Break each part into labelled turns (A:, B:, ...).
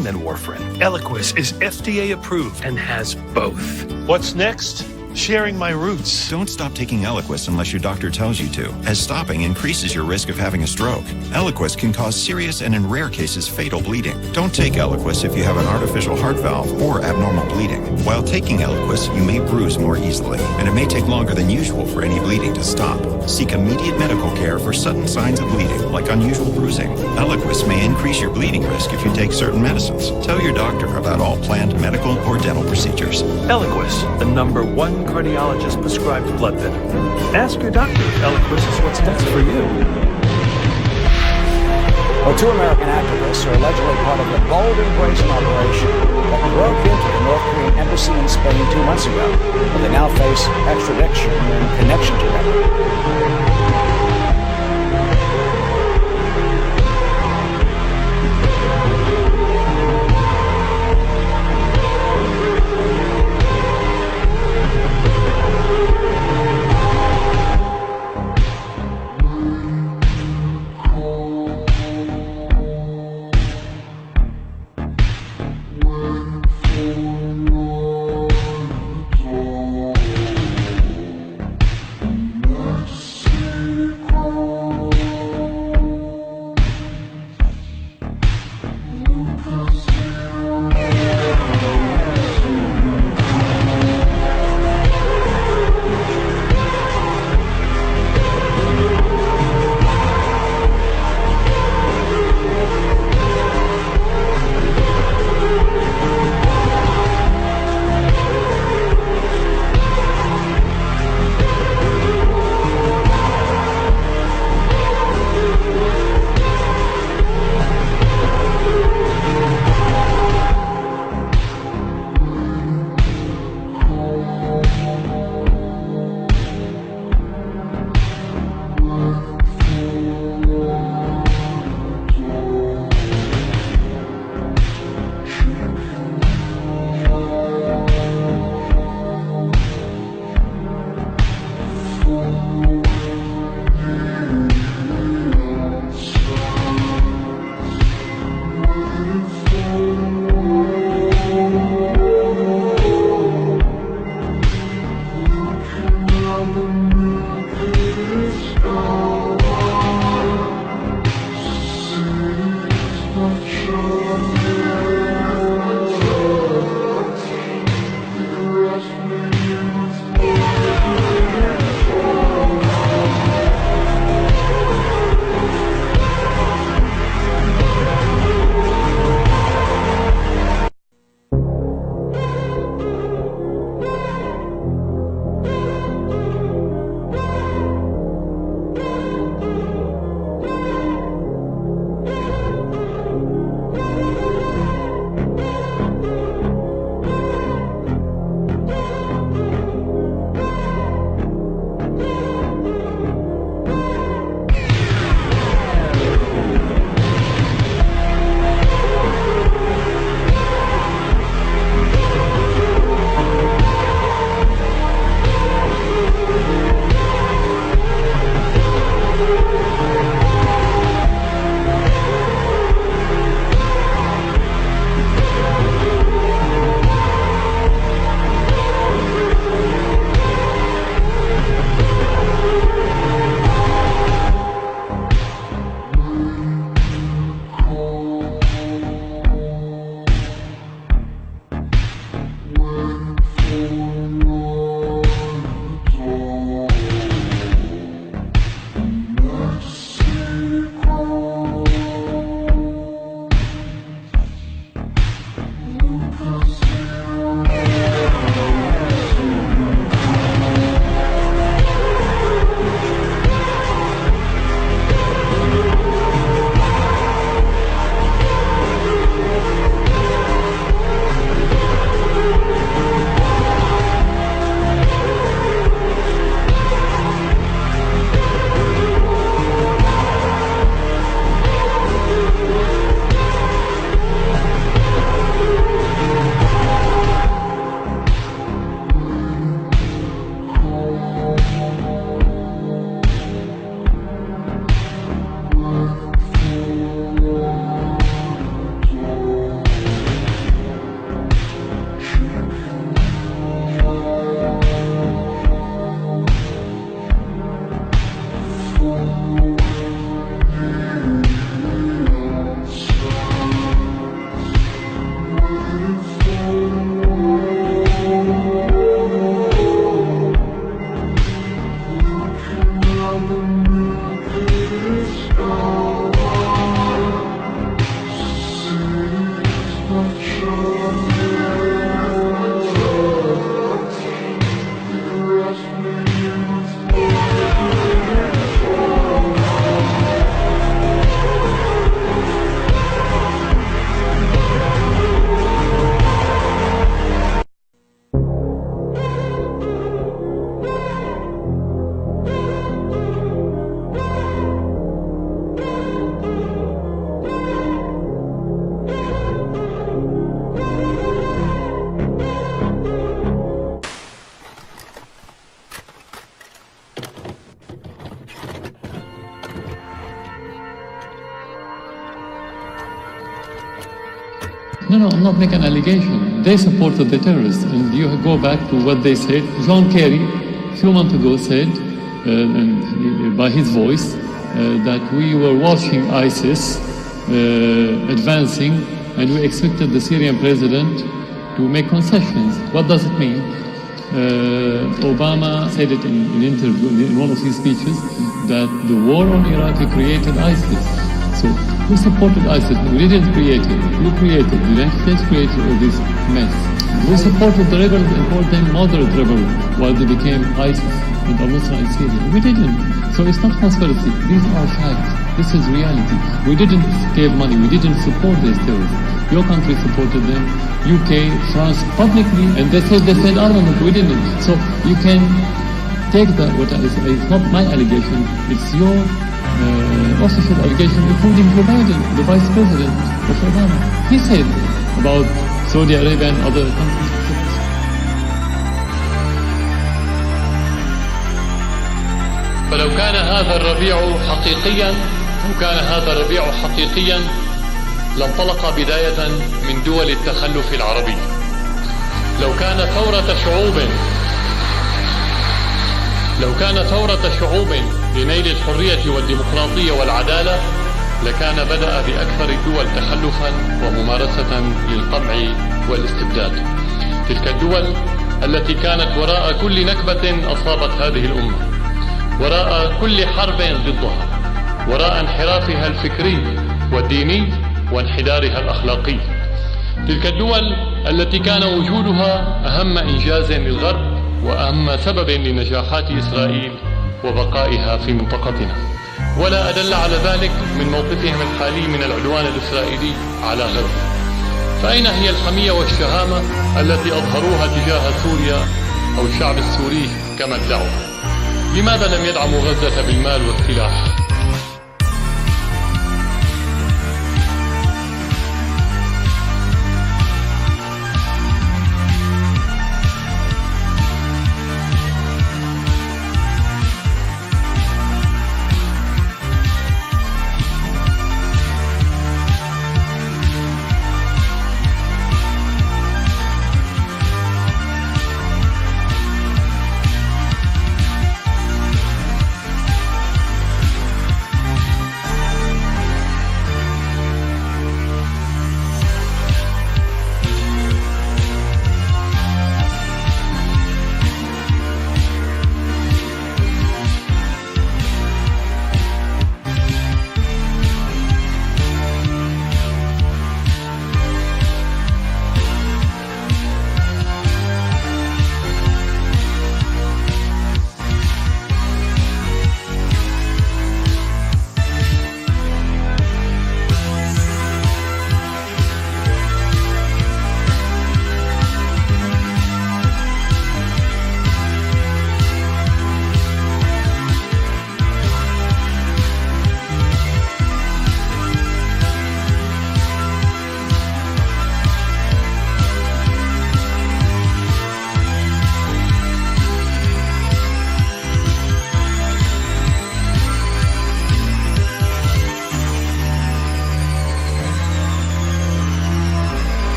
A: than warfarin. Eliquis is FDA approved and has both.
B: What's next? Sharing my roots.
C: Don't stop taking Eliquis unless your doctor tells you to, as stopping increases your risk of having a stroke. Eliquis can cause serious and in rare cases fatal bleeding. Don't take Eliquis if you have an artificial heart valve or abnormal bleeding. While taking Eliquis, you may bruise more easily, and it may take longer than usual for any bleeding to stop. Seek immediate medical care for sudden signs of bleeding, like unusual bruising. Eliquis may increase your bleeding risk if you take certain medicines. Tell your doctor about all planned medical or dental procedures.
A: Eliquis, the #1 cardiologist prescribed blood thinner. Ask your doctor if Eliquis is what's next for you.
D: Well, 2 American activists are allegedly part of the bold embracing operation that broke into the North Korean embassy in Spain 2 months ago, and they now face extradition in connection to that.
E: No, I'm not making an allegation. They supported the terrorists, and you go back to what they said. John Kerry, a few months ago, said, and by his voice, that we were watching ISIS advancing, and we expected the Syrian president to make concessions. What does it mean? Obama said it in an interview, in one of his speeches, that the war on Iraq created ISIS. So who supported ISIS? We didn't create it. Who created? The United States created all this mess. We supported the rebels and called them moderate rebels while they became ISIS in al-Nusra in Syria. We didn't. So it's not conspiracy. These are facts. This is reality. We didn't give money. We didn't support these terrorists. Your country supported them. UK, France, publicly, and they said armament. We didn't. So you can take that. What I say, it's not my allegation. It's your official allegation, including Joe Biden, the vice president of Obama. He said about Saudi Arabia and other countries.
F: فلو كان هذا الربيع حقيقيا، لو كان هذا الربيع حقيقيا لانطلق بداية من دول التخلف العربي. لو كان ثورة شعوب لنيل الحرية والديمقراطية والعدالة، لكان بدأ بأكثر الدول تخلفا وممارسة للقمع والاستبداد. تلك الدول التي كانت وراء كل نكبة أصابت هذه الأمة، وراء كل حرب ضدها، وراء انحرافها الفكري والديني وانحدارها الأخلاقي. تلك الدول التي كان وجودها أهم إنجاز للغرب وأهم سبب لنجاحات إسرائيل وبقائها في منطقتنا، ولا أدل على ذلك من موقفهم الحالي من العدوان الإسرائيلي على غزة. فأين هي الحمية والشهامة التي أظهروها تجاه سوريا أو الشعب السوري كما ادعوا؟ لماذا لم يدعموا غزة بالمال والسلاح؟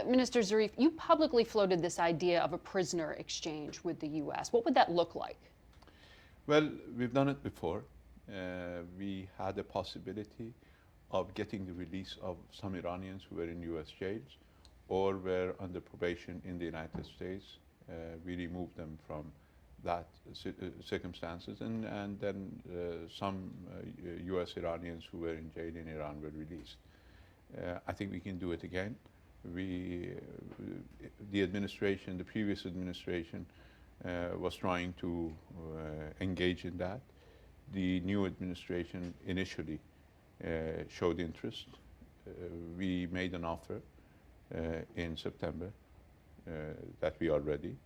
G: Minister Zarif, you publicly floated this idea of a prisoner exchange with the U.S. What would that look like?
H: Well, we've done it before. We had a possibility of getting the release of some Iranians who were in U.S. jails or were under probation in the United States. We removed them from that circumstances, and then some U.S. Iranians who were in jail in Iran were released. I think we can do it again. The administration, the previous administration, was trying to engage in that. The new administration initially showed interest. We made an offer in September that we are ready,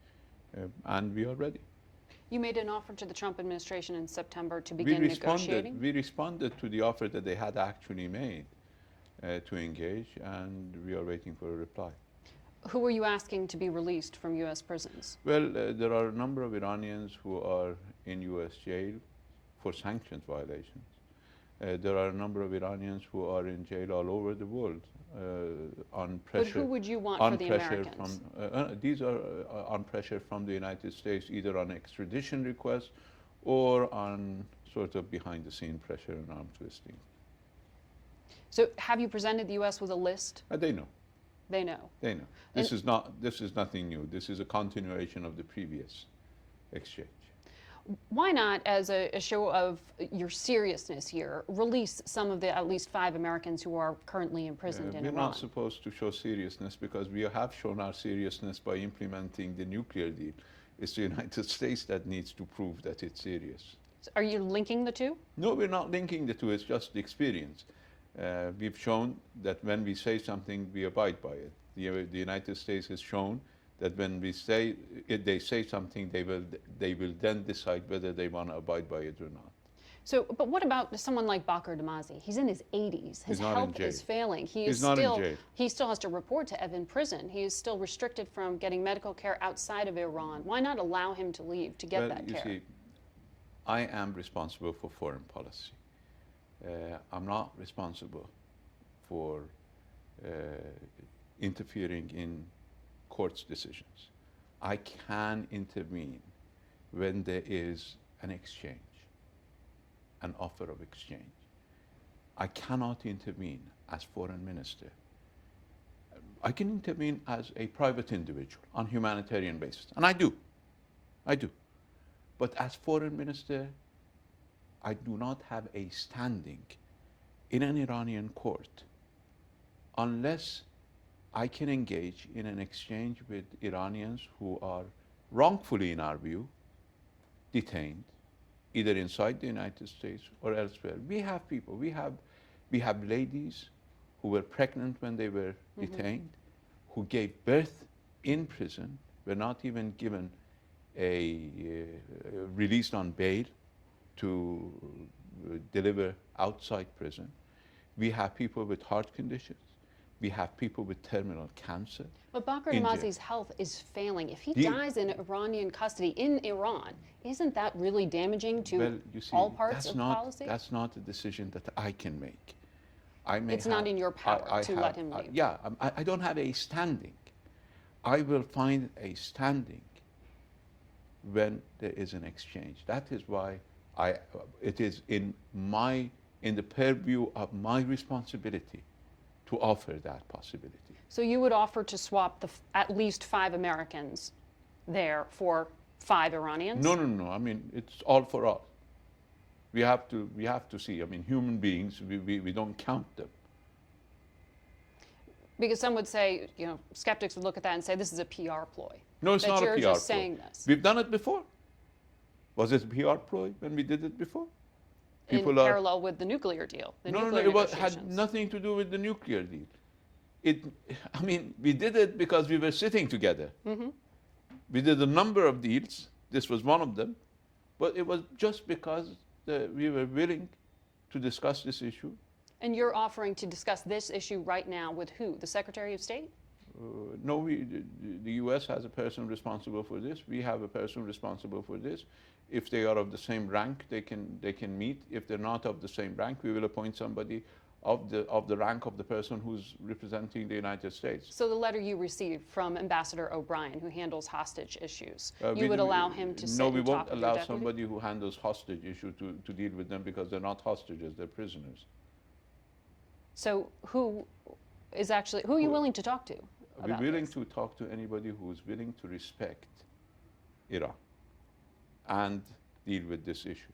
H: and we are ready.
G: You made an offer to the Trump administration in September to begin negotiating?
H: We responded to the offer that they had actually made to engage, and we are waiting for a reply.
G: Who are you asking to be released from U.S. prisons?
H: Well, there are a number of Iranians who are in U.S. jail for sanctions violations. There are a number of Iranians who are in jail all over the world on pressure.
G: But who would you want for the Americans?
H: These are on pressure from the United States, either on extradition requests or on sort of behind-the-scene pressure and arm twisting.
G: So have you presented the U.S. with a list?
H: They know.
G: They know.
H: They know. This is nothing new. This is a continuation of the previous exchange.
G: Why not, as a show of your seriousness here, release some of the at least 5 Americans who are currently imprisoned in Iran?
H: We're not supposed to show seriousness because we have shown our seriousness by implementing the nuclear deal. It's the United States that needs to prove that it's serious.
G: Are you linking the two?
H: No, we're not linking the two. It's just the experience. We've shown that when we say something, we abide by it. The United States has shown that when we say, if they say something, they will then decide whether they want to abide by it or not.
G: So, but what about someone like Baker Damazi? He's in his 80s. His health is failing. He's not in jail. He still has to report to Evan prison. He is still restricted from getting medical care outside of Iran. Why not allow him to leave to get that care?
H: You see, I am responsible for foreign policy. I'm not responsible for interfering in court's decisions. I can intervene when there is an exchange, an offer of exchange. I cannot intervene as foreign minister. I can intervene as a private individual on humanitarian basis, and I do. But as foreign minister, I do not have a standing in an Iranian court unless I can engage in an exchange with Iranians who are wrongfully, in our view, detained, either inside the United States or elsewhere. We have people, we have ladies who were pregnant when they were detained, who gave birth in prison, were not even given released on bail to deliver outside prison. We have people with heart conditions. We have people with terminal cancer.
G: But Baker Damazi's health is failing. If he dies in Iranian custody in Iran, isn't that really damaging to all parts of policy?
H: That's not a decision that I can make.
G: It's not in your power to let him leave.
H: I don't have a standing. I will find a standing when there is an exchange. That is why it is in the purview of my responsibility to offer that possibility.
G: So you would offer to swap at least 5 Americans there for 5 Iranians?
H: No. I mean, it's all for all. We have to see. I mean, human beings, we don't count them.
G: Because some would say, skeptics would look at that and say this is a PR ploy.
H: No, it's not a PR ploy.
G: You're just saying this.
H: We've done it before. Was it a PR ploy when we did it before?
G: In parallel with the nuclear deal.
H: No, it had nothing to do with the nuclear deal. We did it because we were sitting together. We did a number of deals. This was one of them. But it was just because we were willing to discuss this issue.
G: And you're offering to discuss this issue right now with who? The Secretary of State?
H: No, the U.S. has a person responsible for this. We have a person responsible for this. If they are of the same rank, they can meet. If they're not of the same rank, we will appoint somebody of the rank of the person who's representing the United States.
G: So the letter you received from Ambassador O'Brien, who handles hostage issues, you would allow him to sit
H: No, we
G: and talk
H: won't
G: with your
H: allow
G: deputy?
H: somebody who handles hostage issues to deal with them because they're not hostages, they're prisoners.
G: So who are you willing to talk to
H: We're
G: about
H: willing
G: this?
H: to talk to anybody who is willing to respect Iran and deal with this issue.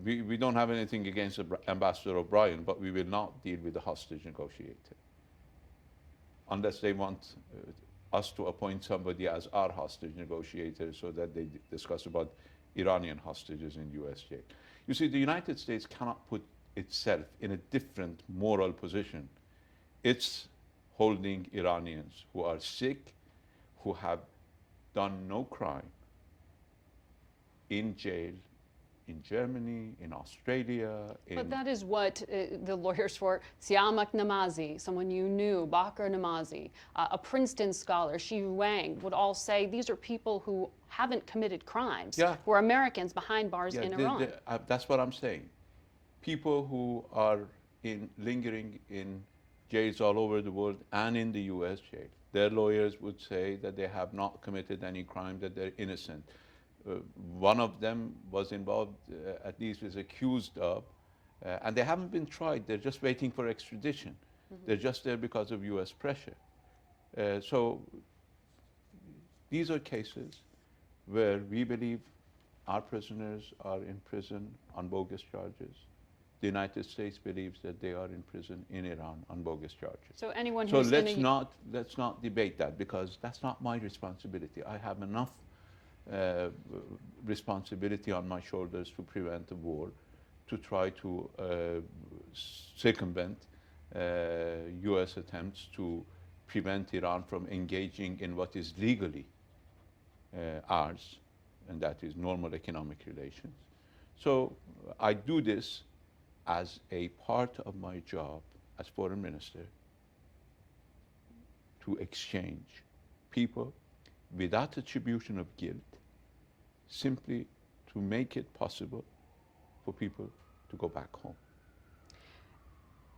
H: We don't have anything against Ambassador O'Brien, but we will not deal with the hostage negotiator unless they want us to appoint somebody as our hostage negotiator so that they discuss about Iranian hostages in U.S. jail. You see, the United States cannot put itself in a different moral position. It's holding Iranians who are sick, who have done no crime, in jail, in Germany, in Australia.
G: But that is what the lawyers for Siamak Namazi, someone you knew, Bakr Namazi, a Princeton scholar, Shi Wang, would all say these are people who haven't committed crimes, who are Americans behind bars in Iran.
H: That's what I'm saying. People who are lingering in jails all over the world and in the U.S. jail, their lawyers would say that they have not committed any crime, that they're innocent. One of them was involved, at least is accused of, and they haven't been tried. They're just waiting for extradition. Mm-hmm. They're just there because of U.S. pressure. So these are cases where we believe our prisoners are in prison on bogus charges. The United States believes that they are in prison in Iran on bogus charges.
G: So anyone
H: so
G: who's
H: let's not debate that, because that's not my responsibility. I have enough responsibility on my shoulders to prevent a war, to try to circumvent U.S. attempts to prevent Iran from engaging in what is legally ours, and that is normal economic relations. So I do this as a part of my job as foreign minister, to exchange people without attribution of guilt, simply to make it possible for people to go back home.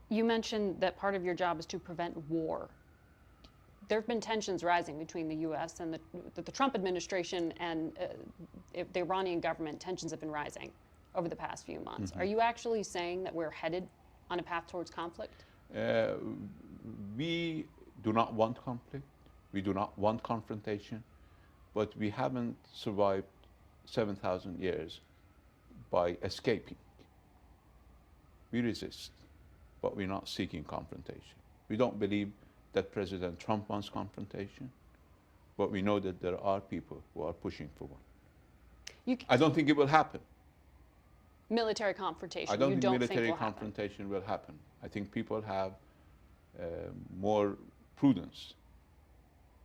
G: You mentioned that part of your job is to prevent war. There have been tensions rising between the U.S. and the Trump administration and the Iranian government. Tensions have been rising over the past few months. Mm-hmm. Are you actually saying that we're headed on a path towards conflict?
H: We do not want conflict. We do not want confrontation, but we haven't survived 7,000 years by escaping. We resist, but we're not seeking confrontation. We don't believe that President Trump wants confrontation, but we know that there are people who are pushing for one. I don't think it will happen.
G: Military confrontation,
H: I don't
G: you
H: think
G: don't
H: military
G: think will
H: confrontation will happen. I think people have more prudence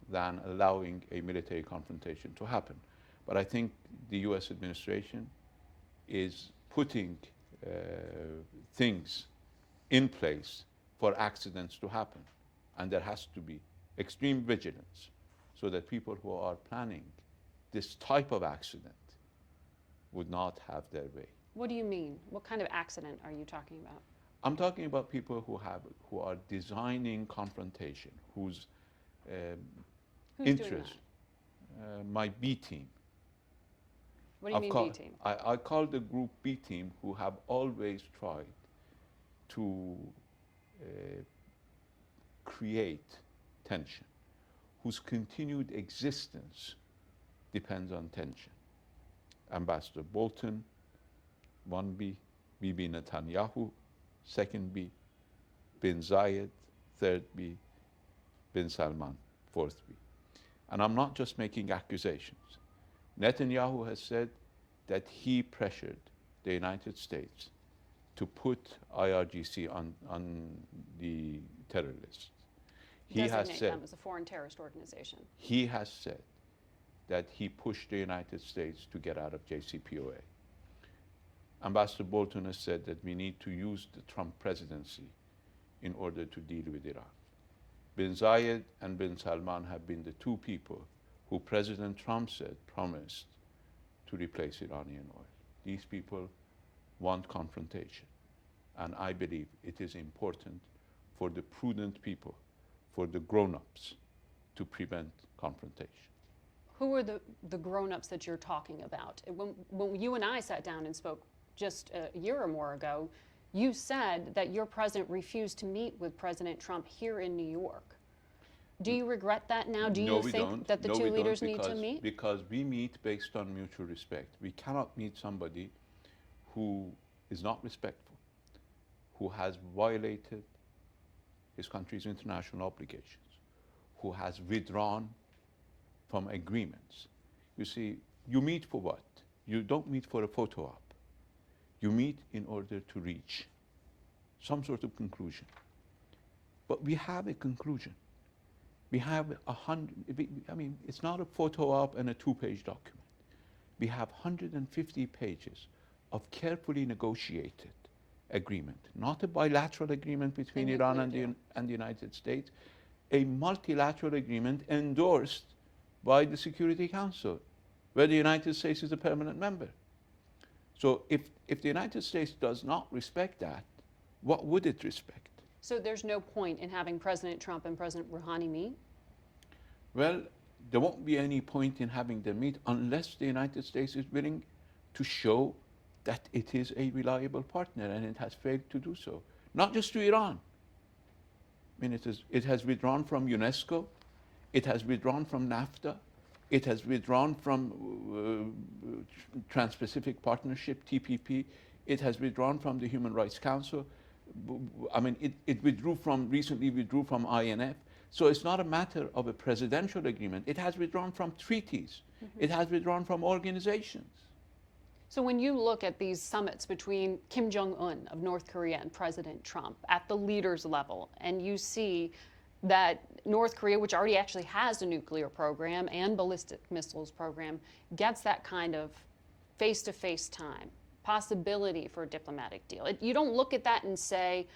H: than allowing a military confrontation to happen. But I think the U.S. administration is putting things in place for accidents to happen. And there has to be extreme vigilance so that people who are planning this type of accident would not have their way.
G: What do you mean? What kind of accident are you talking about?
H: I'm talking about people who are designing confrontation, whose interest, my B team.
G: What do you mean B team?
H: I call the group B team, who have always tried to create tension, whose continued existence depends on tension. Ambassador Bolton, 1B, Bibi Netanyahu, 2nd B, Bin Zayed, 3rd B, Bin Salman, 4th B. And I'm not just making accusations. Netanyahu has said that he pressured the United States to put IRGC on the terror list. He has said
G: them as a foreign terrorist organization.
H: He has said that he pushed the United States to get out of JCPOA. Ambassador Bolton has said that we need to use the Trump presidency in order to deal with Iran. Bin Zayed and Bin Salman have been the two people who President Trump said promised to replace Iranian oil. These people want confrontation. And I believe it is important for the prudent people, for the grown-ups, to prevent confrontation.
G: Who are the grown-ups that you're talking about? When you and I sat down and spoke just a year or more ago, you said that your president refused to meet with President Trump here in New York. Do you regret that now? Do you think that the two leaders need to meet?
H: Because we meet based on mutual respect. We cannot meet somebody who is not respectful, who has violated his country's international obligations, who has withdrawn from agreements. You see, you meet for what? You don't meet for a photo op. You meet in order to reach some sort of conclusion. But we have a conclusion. We have 100, I mean, it's not a photo op and a 2-page document. We have 150 pages of carefully negotiated agreement, not a bilateral agreement between Iran and the United States, a multilateral agreement endorsed by the Security Council, where the United States is a permanent member. So if the United States does not respect that, what would it respect?
G: So there's no point in having President Trump and President Rouhani meet?
H: Well, there won't be any point in having them meet unless the United States is willing to show that it is a reliable partner, and it has failed to do so. Not just to Iran. I mean, it has withdrawn from UNESCO, it has withdrawn from NAFTA, it has withdrawn from Trans-Pacific Partnership, TPP, it has withdrawn from the Human Rights Council. I mean, it recently withdrew from INF. So it's not a matter of a presidential agreement. It has withdrawn from treaties. Mm-hmm. It has withdrawn from organizations.
G: So when you look at these summits between Kim Jong-un of North Korea and President Trump at the leaders level, and you see that North Korea, which already actually has a nuclear program and ballistic missiles program, gets that kind of face-to-face time, possibility for a diplomatic deal. You don't look at that and say,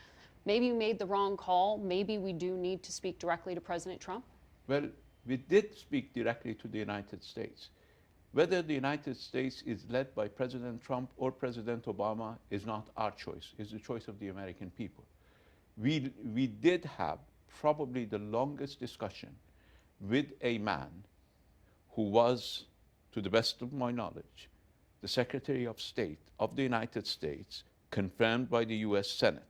G: maybe we made the wrong call, maybe we do need to speak directly to President Trump?
H: Well, we did speak directly to the United States. Whether the United States is led by President Trump or President Obama is not our choice, it's the choice of the American people. We did have probably the longest discussion with a man who was, to the best of my knowledge, the Secretary of State of the United States, confirmed by the US Senate,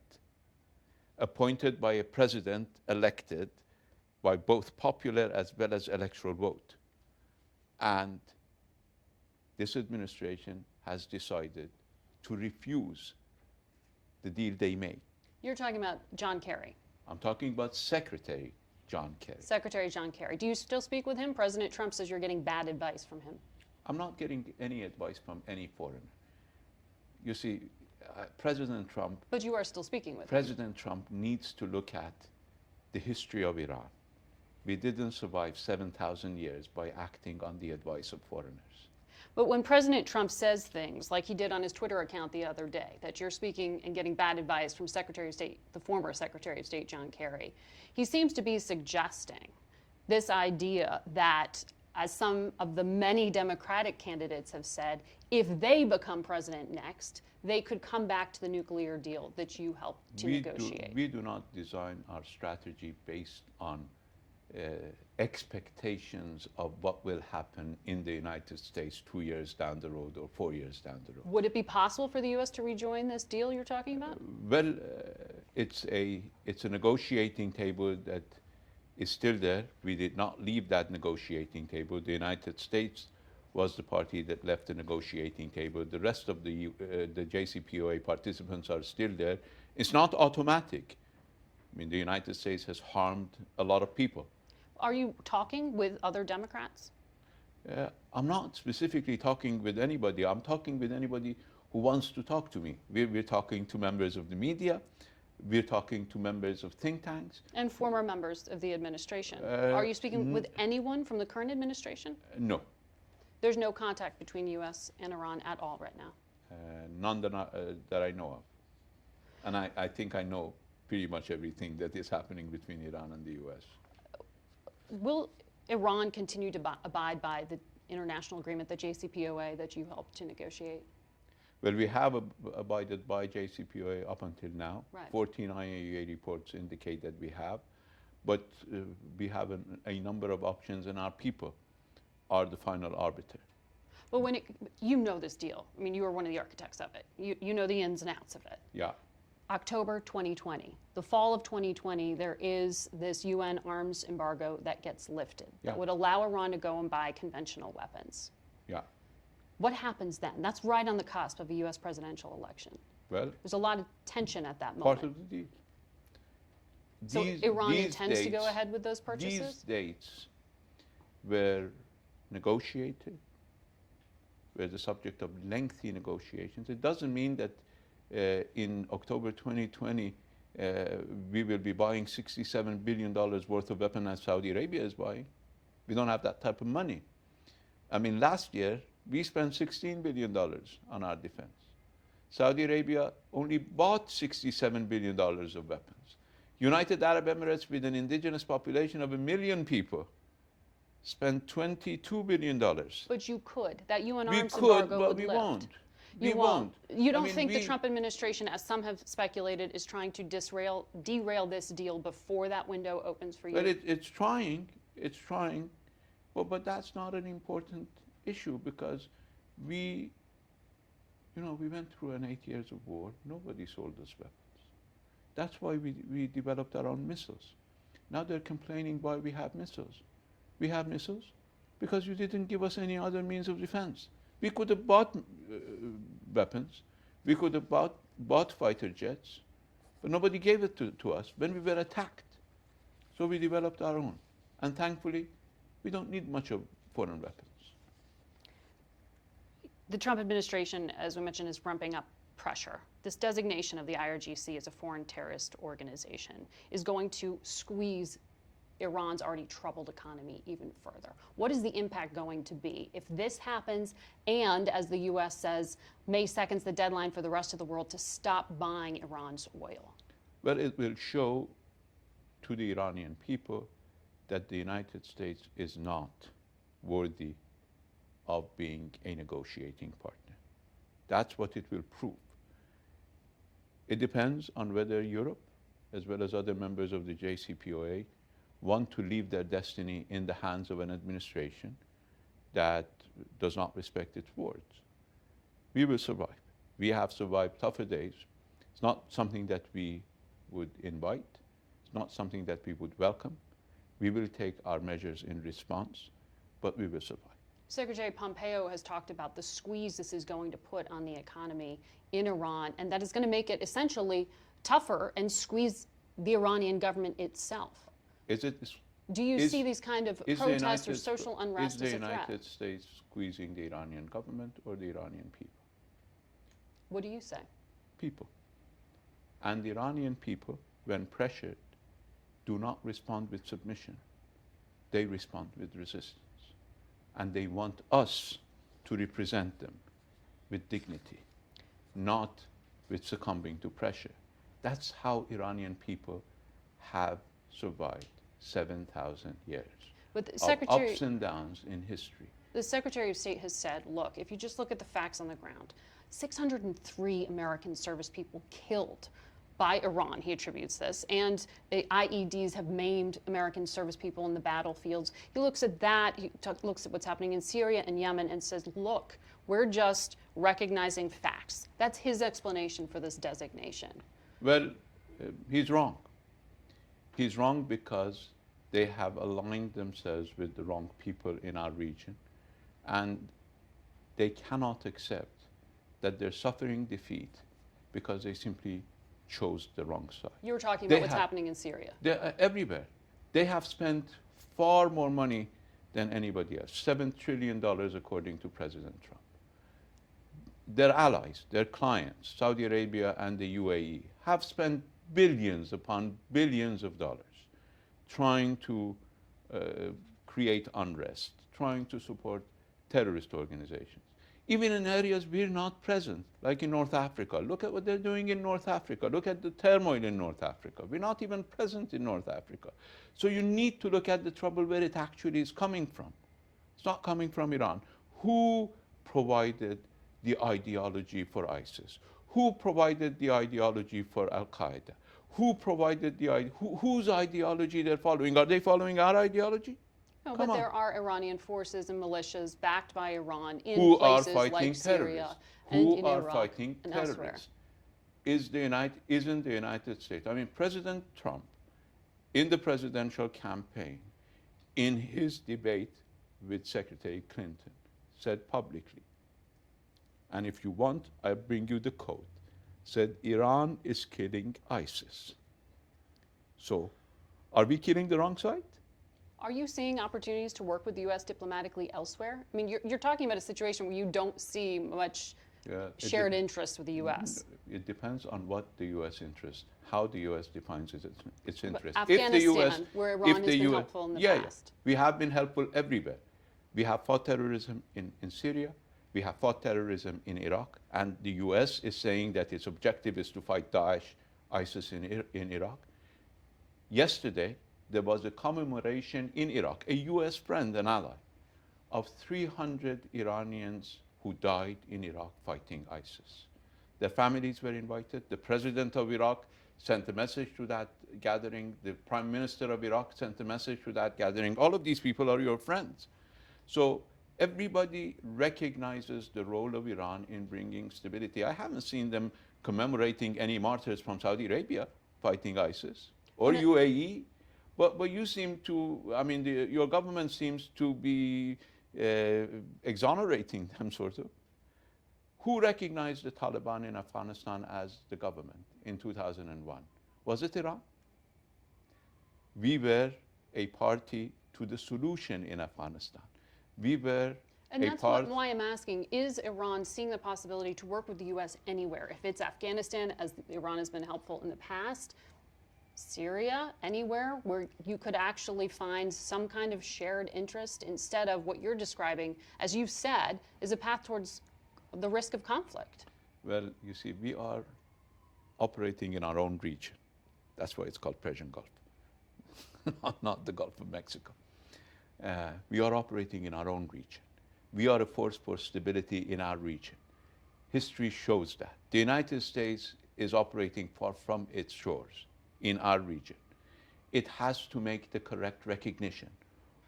H: appointed by a president elected by both popular as well as electoral vote. And this administration has decided to refuse the deal they made.
G: You're talking about John Kerry.
H: I'm talking about Secretary John Kerry.
G: Secretary John Kerry. Do you still speak with him? President Trump says you're getting bad advice from him.
H: I'm not getting any advice from any foreigner. You see, President Trump...
G: But you are still speaking with him.
H: President Trump needs to look at the history of Iran. We didn't survive 7,000 years by acting on the advice of foreigners.
G: But when President Trump says things like he did on his Twitter account the other day, that you're speaking and getting bad advice from Secretary of State, the former Secretary of State, John Kerry, he seems to be suggesting this idea that, as some of the many Democratic candidates have said, if they become president next, they could come back to the nuclear deal that you helped to negotiate.
H: We do not design our strategy based on expectations of what will happen in the United States 2 years down the road or 4 years down the road.
G: Would it be possible for the U.S. to rejoin this deal you're talking about?
H: Well, it's a negotiating table that is still there. We did not leave that negotiating table. The United States was the party that left the negotiating table. The rest of the JCPOA participants are still there. It's not automatic. I mean, the United States has harmed a lot of people.
G: Are you talking with other Democrats?
H: I'm not specifically talking with anybody. I'm talking with anybody who wants to talk to me. We're talking to members of the media. We're talking to members of think tanks.
G: And former members of the administration. Are you speaking with anyone from the current administration?
H: No.
G: There's no contact between U.S. and Iran at all right now?
H: None that I know of. And I think I know pretty much everything that is happening between Iran and the U.S.
G: Will Iran continue to abide by the international agreement, the JCPOA, that you helped to negotiate?
H: Well, we have abided by JCPOA up until now.
G: Right.
H: 14 IAEA reports indicate that we have, but we have a number of options, and our people are the final arbiter.
G: But when you know this deal, I mean, you were one of the architects of it. You know the ins and outs of it.
H: Yeah.
G: October 2020, the fall of 2020, there is this UN arms embargo that gets lifted that would allow Iran to go and buy conventional weapons.
H: Yeah.
G: What happens then? That's right on the cusp of a U.S. presidential election.
H: Well,
G: there's a lot of tension at that moment.
H: Part of the deal.
G: So Iran intends to go ahead with those purchases?
H: These dates were negotiated, were the subject of lengthy negotiations. It doesn't mean that in October 2020 we will be buying $67 billion worth of weapons as Saudi Arabia is buying. We don't have that type of money. I mean, last year we spent $16 billion on our defense. Saudi Arabia only bought $67 billion of weapons. United Arab Emirates, with an indigenous population of 1 million people, spent $22 billion.
G: But you could. That UN
H: we
G: arms
H: could,
G: embargo
H: but
G: would
H: we
G: lift.
H: won't.
G: You won't. You don't think the
H: we,
G: Trump administration, as some have speculated, is trying to derail this deal before that window opens for you?
H: Well, it's trying. It's trying. But that's not an important issue because we went through an 8 years of war. Nobody sold us weapons. That's why we developed our own missiles. Now they're complaining why we have missiles. We have missiles because you didn't give us any other means of defense. We could have bought weapons. We could have bought fighter jets, but nobody gave it to us when we were attacked. So we developed our own. And thankfully, we don't need much of foreign weapons.
G: The Trump administration, as we mentioned, is ramping up pressure. This designation of the IRGC as a foreign terrorist organization is going to squeeze Iran's already troubled economy even further. What is the impact going to be if this happens and, as the U.S. says, May 2nd's the deadline for the rest of the world to stop buying Iran's oil?
H: Well, it will show to the Iranian people that the United States is not worthy of being a negotiating partner. That's what it will prove. It depends on whether Europe, as well as other members of the JCPOA, want to leave their destiny in the hands of an administration that does not respect its words. We will survive. We have survived tougher days. It's not something that we would invite. It's not something that we would welcome. We will take our measures in response, but we will survive.
G: Secretary Pompeo has talked about the squeeze this is going to put on the economy in Iran, and that is going to make it essentially tougher and squeeze the Iranian government itself. Do you see these kind of protests or social unrest as a threat?
H: Is the United States squeezing the Iranian government or the Iranian people?
G: What do you say?
H: People. And the Iranian people, when pressured, do not respond with submission. They respond with resistance. And they want us to represent them with dignity, not with succumbing to pressure. That's how Iranian people have survived 7,000 years
G: but the
H: of ups and downs in history.
G: The Secretary of State has said, look, if you just look at the facts on the ground, 603 American service people killed by Iran, he attributes this, and the IEDs have maimed American service people in the battlefields. He looks at that, he looks at what's happening in Syria and Yemen and says, look, we're just recognizing facts. That's his explanation for this designation.
H: Well, he's wrong. He's wrong because they have aligned themselves with the wrong people in our region, and they cannot accept that they're suffering defeat because they simply chose the wrong side.
G: You were talking about what's happening in Syria.
H: They're everywhere. They have spent far more money than anybody else, $7 trillion according to President Trump. Their allies, their clients, Saudi Arabia and the UAE, have spent billions upon billions of dollars trying to create unrest, trying to support terrorist organizations. Even in areas we're not present, like in North Africa. Look at what they're doing in North Africa. Look at the turmoil in North Africa. We're not even present in North Africa. So you need to look at the trouble where it actually is coming from. It's not coming from Iran. Who provided the ideology for ISIS? Who provided the ideology for Al-Qaeda? Who provided whose ideology they're following? Are they following our ideology?
G: No, but there are Iranian forces and militias backed by Iran in
H: who
G: places
H: are fighting
G: like Syria
H: terrorists,
G: and
H: who
G: in
H: are
G: Iraq
H: fighting
G: and
H: terrorists.
G: elsewhere.
H: Isn't the United States, I mean, President Trump, in the presidential campaign, in his debate with Secretary Clinton, said publicly, and if you want, I'll bring you the quote, said, Iran is killing ISIS. So, are we killing the wrong side?
G: Are you seeing opportunities to work with the U.S. diplomatically elsewhere? I mean, you're talking about a situation where you don't see much shared interest with the U.S.
H: It depends on what the U.S. interest, how the U.S. defines its interest.
G: Afghanistan,
H: if the US,
G: where Iran has been helpful in the past.
H: We have been helpful everywhere. We have fought terrorism in Syria. We have fought terrorism in Iraq. And the U.S. is saying that its objective is to fight Daesh, ISIS in Iraq. Yesterday, there was a commemoration in Iraq, a U.S. friend and ally, of 300 Iranians who died in Iraq fighting ISIS. Their families were invited. The president of Iraq sent a message to that gathering. The prime minister of Iraq sent a message to that gathering. All of these people are your friends. So everybody recognizes the role of Iran in bringing stability. I haven't seen them commemorating any martyrs from Saudi Arabia fighting ISIS or UAE. But you seem to, I mean, your government seems to be exonerating them, sort of. Who recognized the Taliban in Afghanistan as the government in 2001? Was it Iran? We were a party to the solution in Afghanistan. We were
G: and that's why I'm asking, is Iran seeing the possibility to work with the U.S. anywhere? If it's Afghanistan, as Iran has been helpful in the past, Syria, anywhere where you could actually find some kind of shared interest instead of what you're describing, as you've said, is a path towards the risk of conflict?
H: Well, you see, we are operating in our own region. That's why it's called Persian Gulf, not the Gulf of Mexico. We are operating in our own region. We are a force for stability in our region. History shows that. The United States is operating far from its shores in our region. It has to make the correct recognition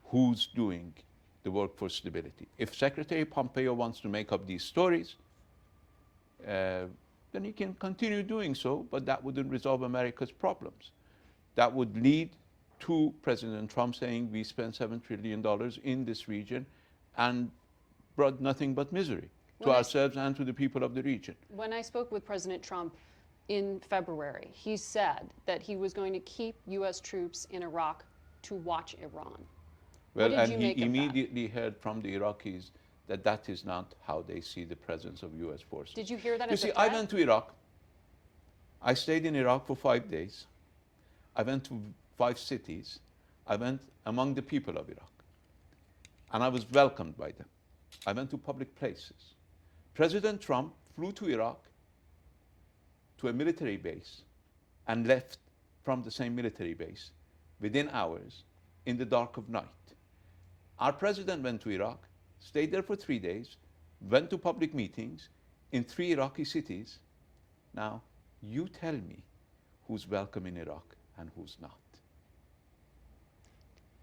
H: who's doing the work for stability. If Secretary Pompeo wants to make up these stories, then he can continue doing so, but that wouldn't resolve America's problems. That would lead to President Trump saying we spent $7 trillion in this region and brought nothing but misery to ourselves and to the people of the region.
G: When I spoke with President Trump in February, he said that he was going to keep U.S. troops in Iraq to watch Iran.
H: Well, and he immediately heard from the Iraqis that that is not how they see the presence of U.S. forces.
G: Did you hear that
H: as
G: a threat?
H: I went to Iraq. I stayed in Iraq for 5 days. I went to 5 cities. I went among the people of Iraq. And I was welcomed by them. I went to public places. President Trump flew to Iraq, to a military base, and left from the same military base within hours in the dark of night. Our president went to Iraq, stayed there for 3 days, went to public meetings in 3 Iraqi cities. Now, you tell me who's welcome in Iraq and who's not.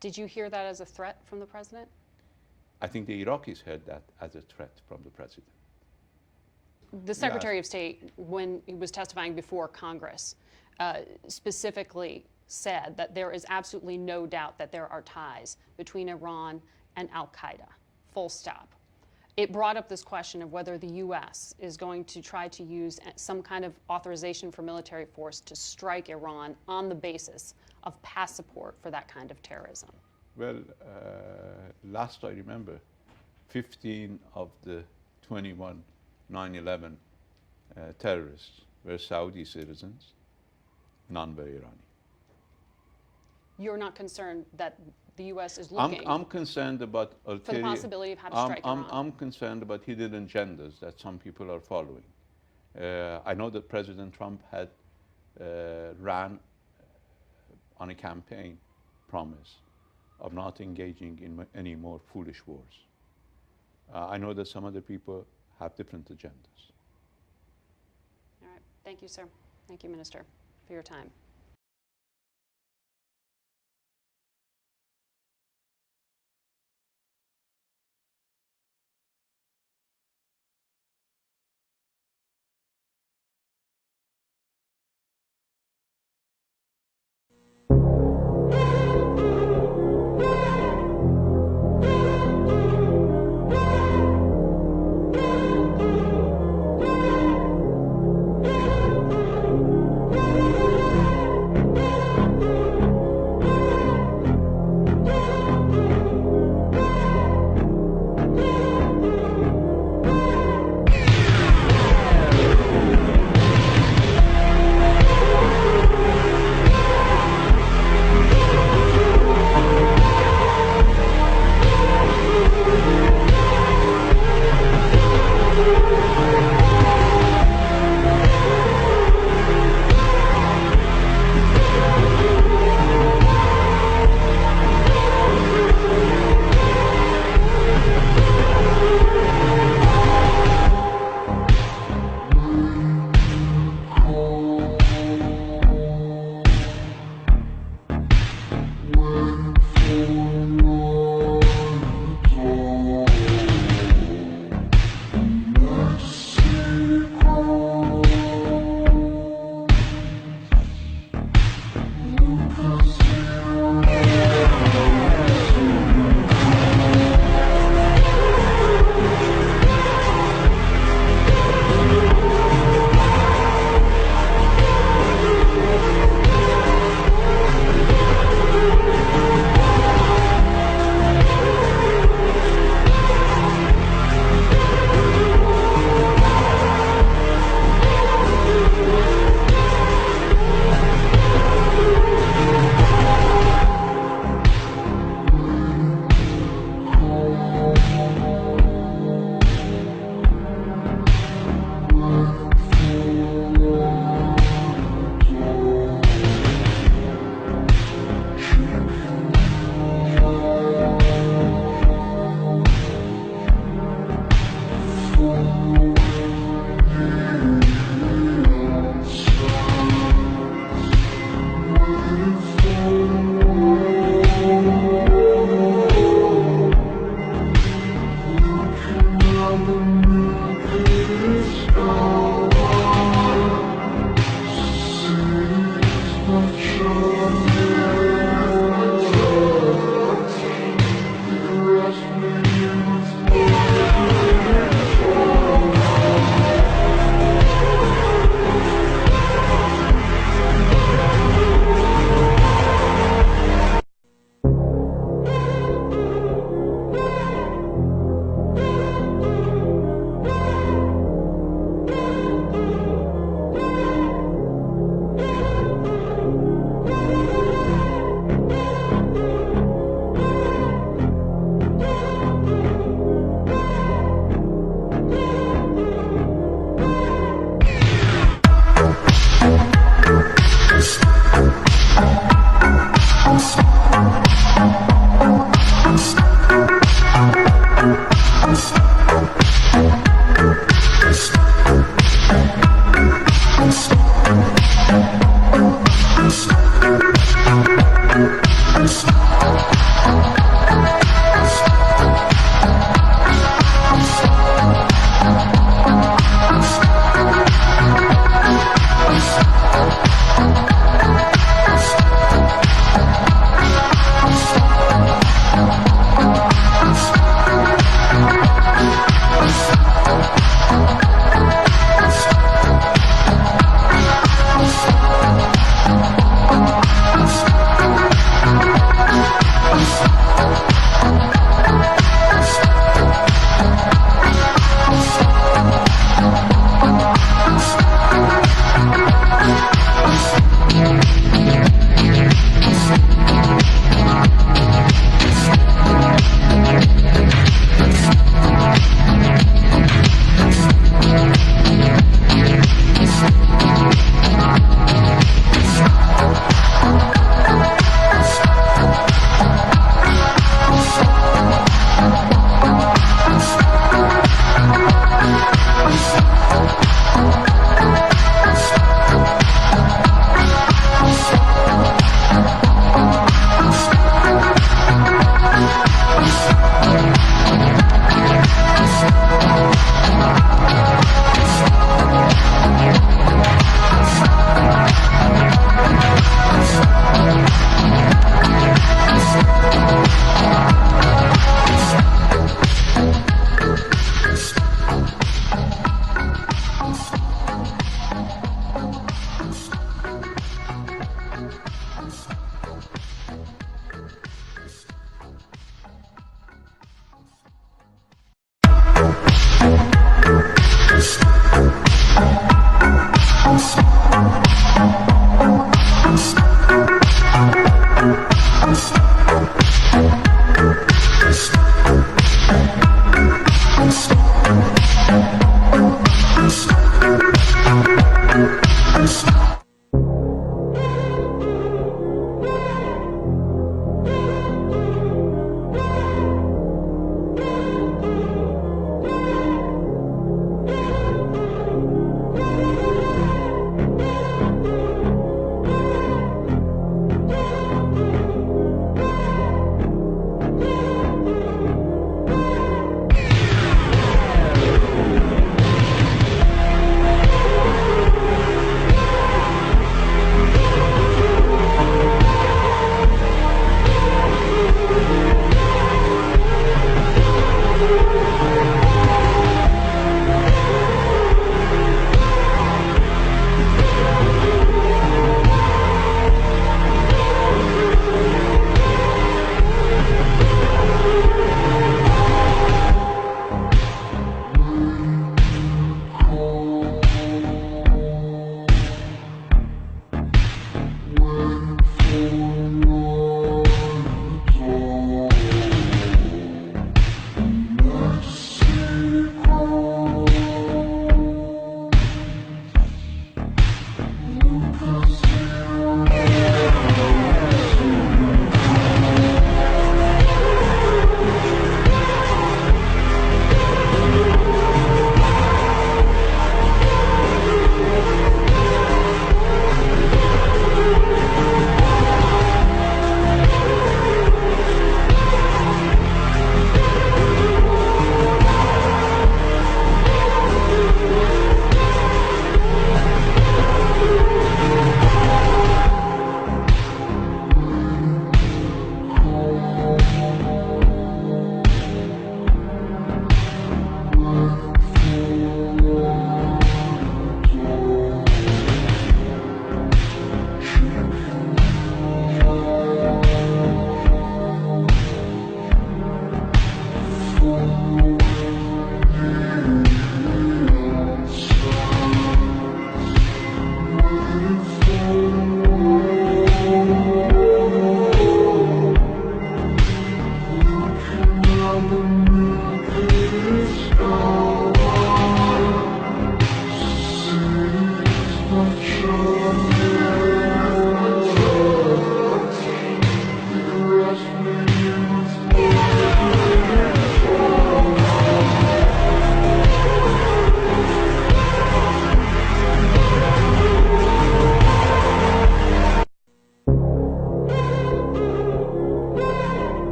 G: Did you hear that as a threat from the president?
H: I think the Iraqis heard that as a threat from the president.
G: The Secretary of State, when he was testifying before Congress, specifically said that there is absolutely no doubt that there are ties between Iran and Al-Qaeda, full stop. It brought up this question of whether the U.S. is going to try to use some kind of authorization for military force to strike Iran on the basis of past support for that kind of terrorism.
H: Well, last I remember, 15 of the 21 9/11 terrorists were Saudi citizens, none were Iranian.
G: You're not concerned that the U.S. is looking
H: I'm concerned about
G: for the possibility of how to strike Iran?
H: I'm concerned about hidden agendas that some people are following. I know that President Trump had ran on a campaign promise of not engaging in any more foolish wars. I know that some other people have different agendas.
G: All right. Thank you, sir. Thank you, Minister, for your time.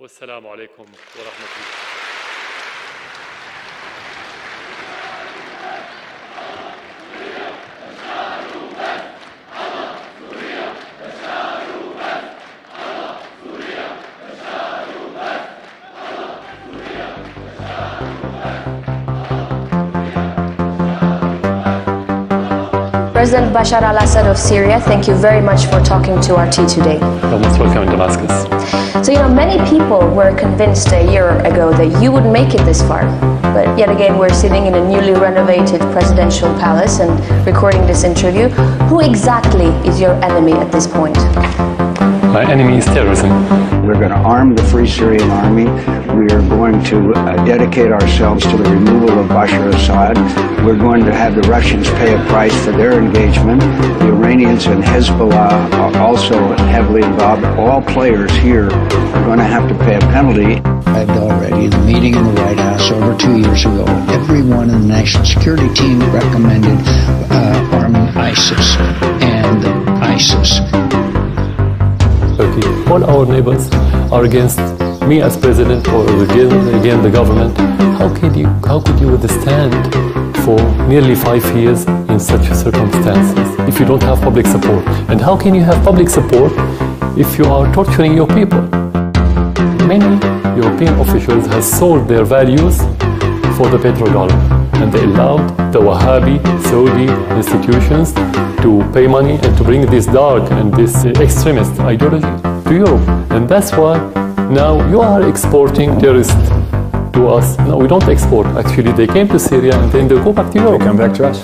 A: والسلام عليكم ورحمة الله.
I: President Bashar al-Assad of Syria, thank you very much for talking to RT today.
A: You're most welcome in Damascus.
I: So, many people were convinced a year ago that you would make it this far. But yet again, we're sitting in a newly renovated presidential palace and recording this interview. Who exactly is your enemy at this point?
A: My enemy is terrorism.
D: We're going to arm the Free Syrian Army. We are going to dedicate ourselves to the removal of Bashar al-Assad. We're going to have the Russians pay a price for their engagement. The Iranians and Hezbollah are also heavily involved. All players here are going to have to pay a penalty.
J: Already, the meeting in the White House over 2 years ago, everyone in the national security team recommended arming ISIS and ISIS.
A: Turkey. All our neighbors are against me as president or again the government. How could you withstand for nearly 5 years in such circumstances if you don't have public support? And how can you have public support if you are torturing your people? Many European officials have sold their values for the petrodollar. And they allowed the Wahhabi Saudi institutions to pay money and to bring this dark and this extremist ideology to Europe. And that's why now you are exporting terrorists to us. No, we don't export. Actually, they came to Syria and then they go back to Europe.
K: They come back to us.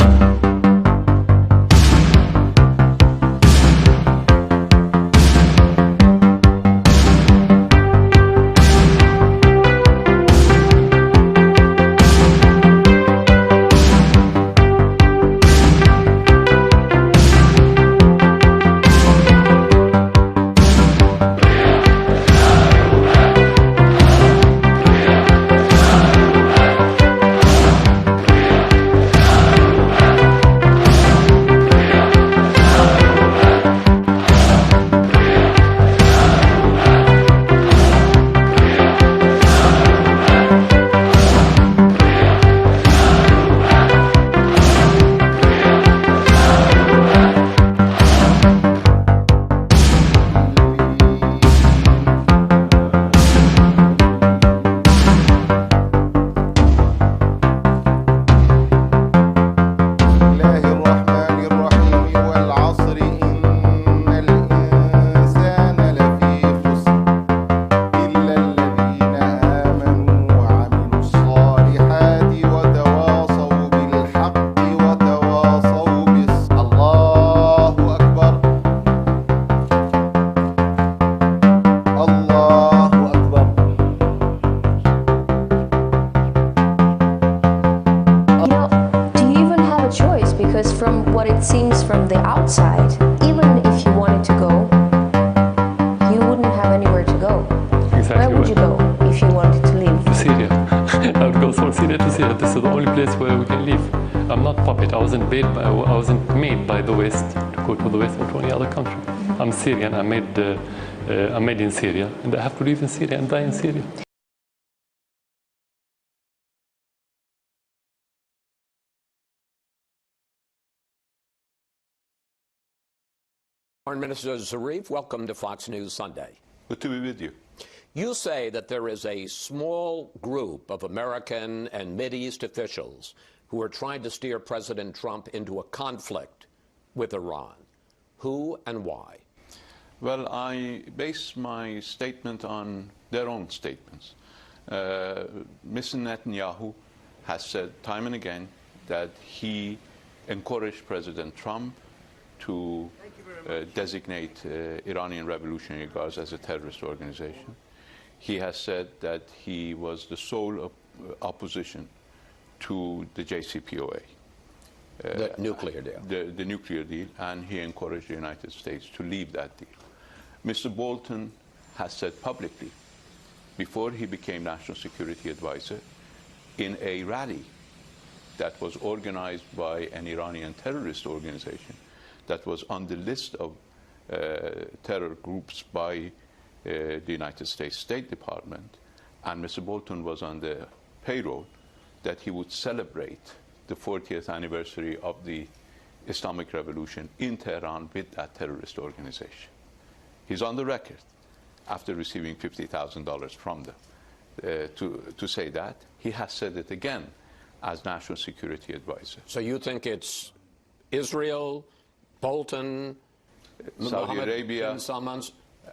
I: From what it seems from the outside, even if you wanted to go, you wouldn't have anywhere to go.
A: Exactly.
I: Where would you go if you wanted to leave?
A: To Syria. I would go from Syria to Syria. This is the only place where we can live. I'm not puppet. I wasn't made by the West to go to the West or to any other country. I'm Syrian. I'm made in Syria, and I have to live in Syria and die in Syria.
L: Foreign Minister Zarif, welcome to Fox News Sunday.
H: Good to be with you.
L: You say that there is a small group of American and Mideast officials who are trying to steer President Trump into a conflict with Iran. Who and why?
H: Well, I base my statement on their own statements. Mr. Netanyahu has said time and again that he encouraged President Trump to designate Iranian Revolutionary Guards as a terrorist organization. He has said that he was the sole opposition to the JCPOA.
L: The nuclear deal.
H: The nuclear deal, and he encouraged the United States to leave that deal. Mr. Bolton has said publicly, before he became National Security Advisor, in a rally that was organized by an Iranian terrorist organization that was on the list of terror groups by the United States State Department, and Mr. Bolton was on the payroll, that he would celebrate the 40th anniversary of the Islamic Revolution in Tehran with that terrorist organization. He's on the record after receiving $50,000 from them to say that. He has said it again as National Security Advisor.
L: So you think it's Israel, Bolton,
H: Saudi Arabia,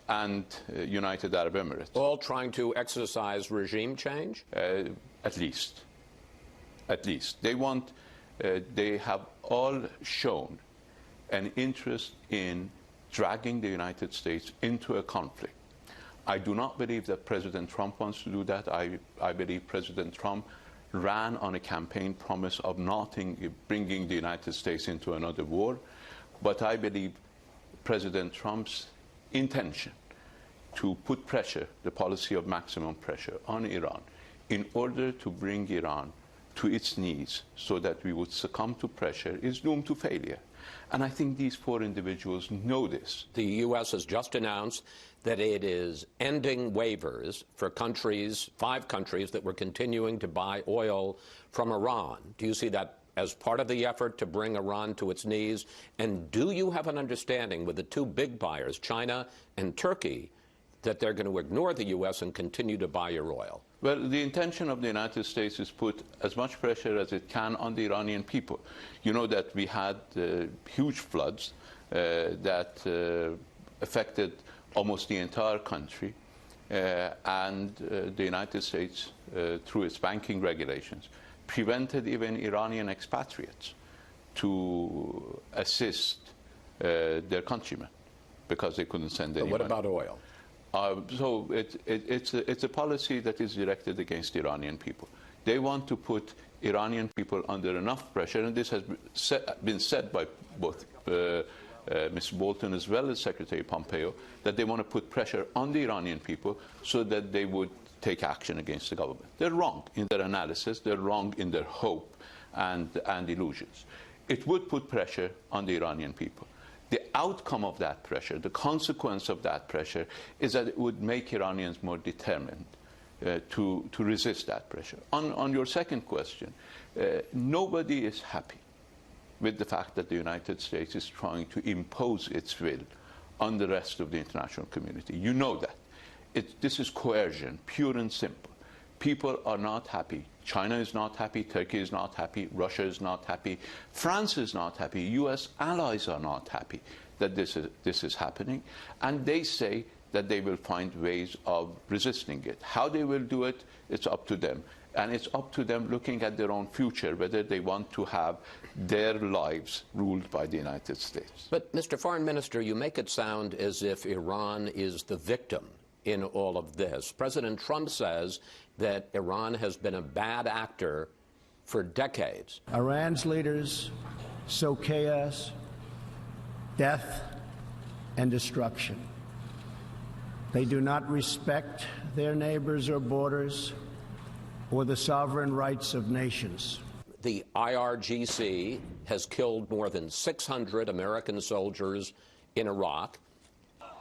H: and United Arab Emirates.
L: All trying to exercise regime change?
H: At least. At least. They have all shown an interest in dragging the United States into a conflict. I do not believe that President Trump wants to do that. I believe President Trump ran on a campaign promise of not bringing the United States into another war. But I believe President Trump's intention to put pressure, the policy of maximum pressure on Iran, in order to bring Iran to its knees so that we would succumb to pressure, is doomed to failure. And I think these four individuals know this.
L: The U.S. has just announced that it is ending waivers for countries, 5 countries, that were continuing to buy oil from Iran. Do you see that as part of the effort to bring Iran to its knees? And do you have an understanding with the 2 big buyers, China and Turkey, that they're going to ignore the U.S. and continue to buy your oil?
H: Well, the intention of the United States is put as much pressure as it can on the Iranian people. You know that we had huge floods that affected almost the entire country, and the United States, through its banking regulations, prevented even Iranian expatriates to assist their countrymen because they couldn't send any
L: What
H: money.
L: about oil?
H: So it's a policy that is directed against Iranian people. They want to put Iranian people under enough pressure, and this has been said by both Mr. Bolton as well as Secretary Pompeo, that they want to put pressure on the Iranian people so that they would take action against the government. They're wrong in their analysis. They're wrong in their hope and illusions. It would put pressure on the Iranian people. The outcome of that pressure, the consequence of that pressure, is that it would make Iranians more determined to resist that pressure. On your second question, nobody is happy with the fact that the United States is trying to impose its will on the rest of the international community. You know that. This is coercion, pure and simple. People are not happy. China is not happy, Turkey is not happy, Russia is not happy, France is not happy, US allies are not happy that this is happening, and they say that they will find ways of resisting it. How they will do it, it's up to them. And it's up to them looking at their own future, whether they want to have their lives ruled by the United States.
L: But, Mr. Foreign Minister, you make it sound as if Iran is the victim in all of this. President Trump says that Iran has been a bad actor for decades.
K: Iran's leaders sow chaos, death, and destruction. They do not respect their neighbors or borders or the sovereign rights of nations.
L: The IRGC has killed more than 600 American soldiers in Iraq.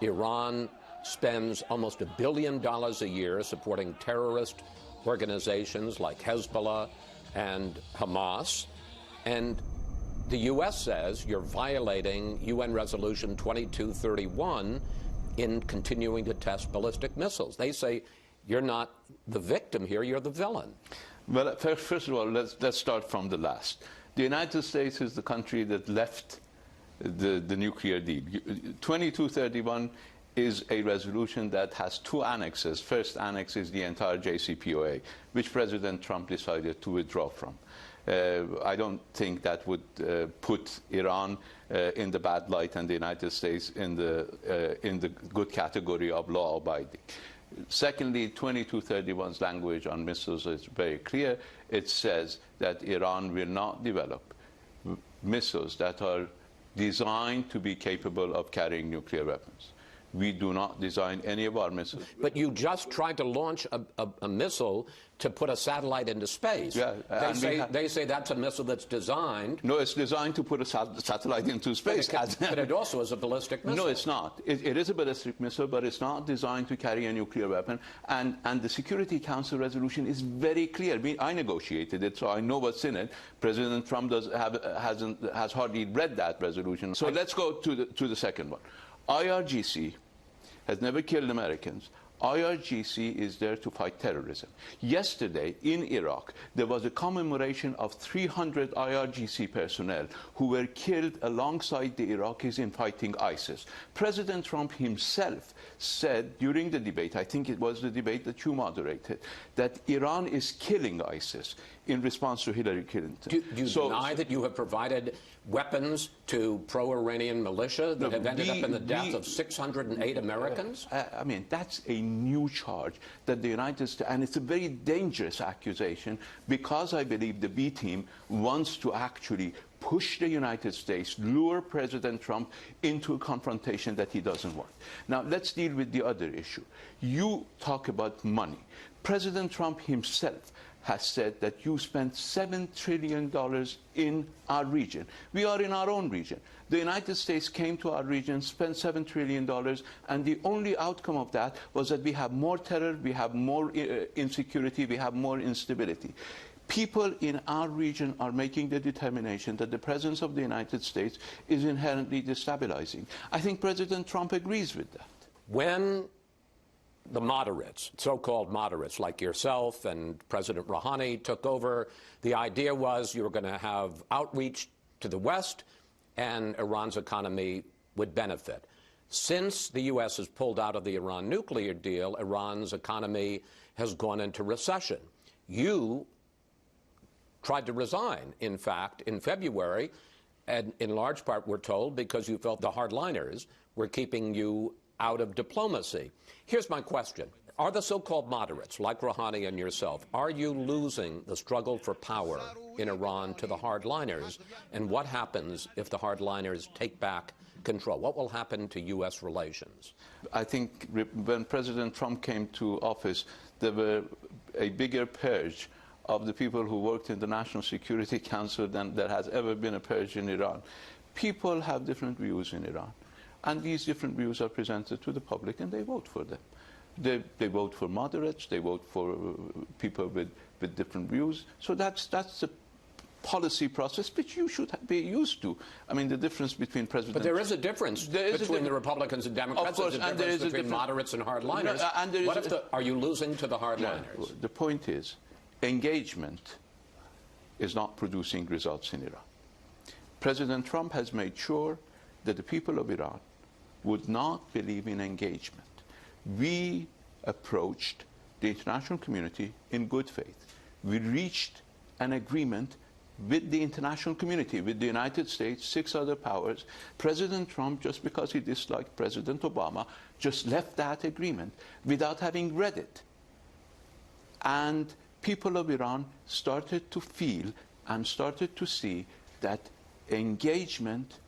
L: Iran spends almost $1 billion a year supporting terrorist organizations like Hezbollah and Hamas. And the U.S. says you're violating UN Resolution 2231 in continuing to test ballistic missiles. They say you're not the victim here, you're the villain.
H: Well, first of all, let's start from the last. The United States is the country that left the nuclear deal. 2231 is a resolution that has two annexes. First annex is the entire JCPOA, which President Trump decided to withdraw from. I don't think that would put Iran in the bad light and the United States in the good category of law-abiding. Secondly, 2231's language on missiles is very clear. It says that Iran will not develop missiles that are designed to be capable of carrying nuclear weapons. We do not design any of our missiles.
L: But you just tried to launch a missile to put a satellite into space.
H: Yeah,
L: they say that's a missile that's designed.
H: No, it's designed to put a satellite into space.
L: But it also is a ballistic missile.
H: No, it's not. It is a ballistic missile, but it's not designed to carry a nuclear weapon. And the Security Council resolution is very clear. I negotiated it, so I know what's in it. President Trump has hardly read that resolution. So let's go to the second one. IRGC has never killed Americans. IRGC is there to fight terrorism. Yesterday in Iraq, there was a commemoration of 300 IRGC personnel who were killed alongside the Iraqis in fighting ISIS. President Trump himself said during the debate, I think it was the debate that you moderated, that Iran is killing ISIS in response to Hillary Clinton.
L: Do you deny that you have provided weapons to pro-Iranian militia that have ended up in the death of 608 Americans?
H: I mean, that's a new charge that the United States, and it's a very dangerous accusation, because I believe the B team wants to actually push the United States, lure President Trump into a confrontation that he doesn't want. Now, let's deal with the other issue. You talk about money. President Trump himself has said that you spent $7 trillion in our region. We are in our own region. The United States came to our region, spent $7 trillion, and the only outcome of that was that we have more terror, we have more insecurity, we have more instability. People in our region are making the determination that the presence of the United States is inherently destabilizing. I think President Trump agrees with that.
L: When the moderates, so-called moderates like yourself and President Rouhani took over, the idea was you were going to have outreach to the West and Iran's economy would benefit. Since the U.S. has pulled out of the Iran nuclear deal, Iran's economy has gone into recession. You tried to resign, in fact, in February, and in large part, we're told, because you felt the hardliners were keeping you out of diplomacy. Here's my question. Are the so-called moderates, like Rouhani and yourself, are you losing the struggle for power in Iran to the hardliners? And what happens if the hardliners take back control? What will happen to U.S. relations?
H: I think when President Trump came to office, there were a bigger purge of the people who worked in the National Security Council than there has ever been a purge in Iran. People have different views in Iran, and these different views are presented to the public, and they vote for them. They vote for moderates, they vote for people with different views. So that's the policy process which you should be used to. I mean, the difference between presidents...
L: But there is a difference between the Republicans and Democrats.
H: Of course,
L: there's a difference between moderates and hardliners. Are you losing to the hardliners?
H: No, the point is, engagement is not producing results in Iran. President Trump has made sure that the people of Iran would not believe in engagement. We approached the international community in good faith. We reached an agreement with the international community, with the United States, 6 other powers. President Trump, just because he disliked President Obama, just left that agreement without having read it. And people of Iran started to feel and started to see that engagement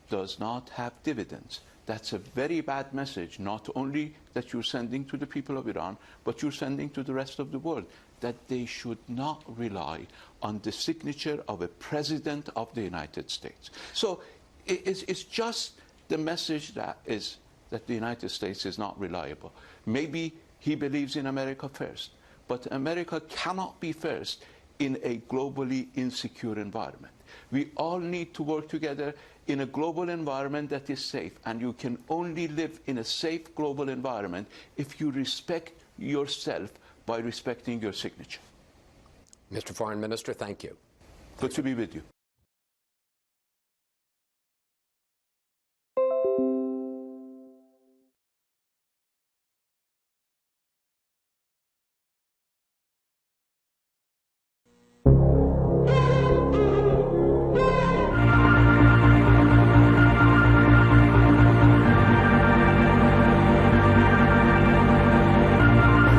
H: does not have dividends. That's a very bad message, not only that you're sending to the people of Iran, but you're sending to the rest of the world, that they should not rely on the signature of a president of the United States. So it's just the message that the United States is not reliable. Maybe he believes in America first, but America cannot be first in a globally insecure environment. We all need to work together in a global environment that is safe, and you can only live in a safe global environment if you respect yourself by respecting your signature.
L: Mr. Foreign Minister, thank you.
H: Good to be with you.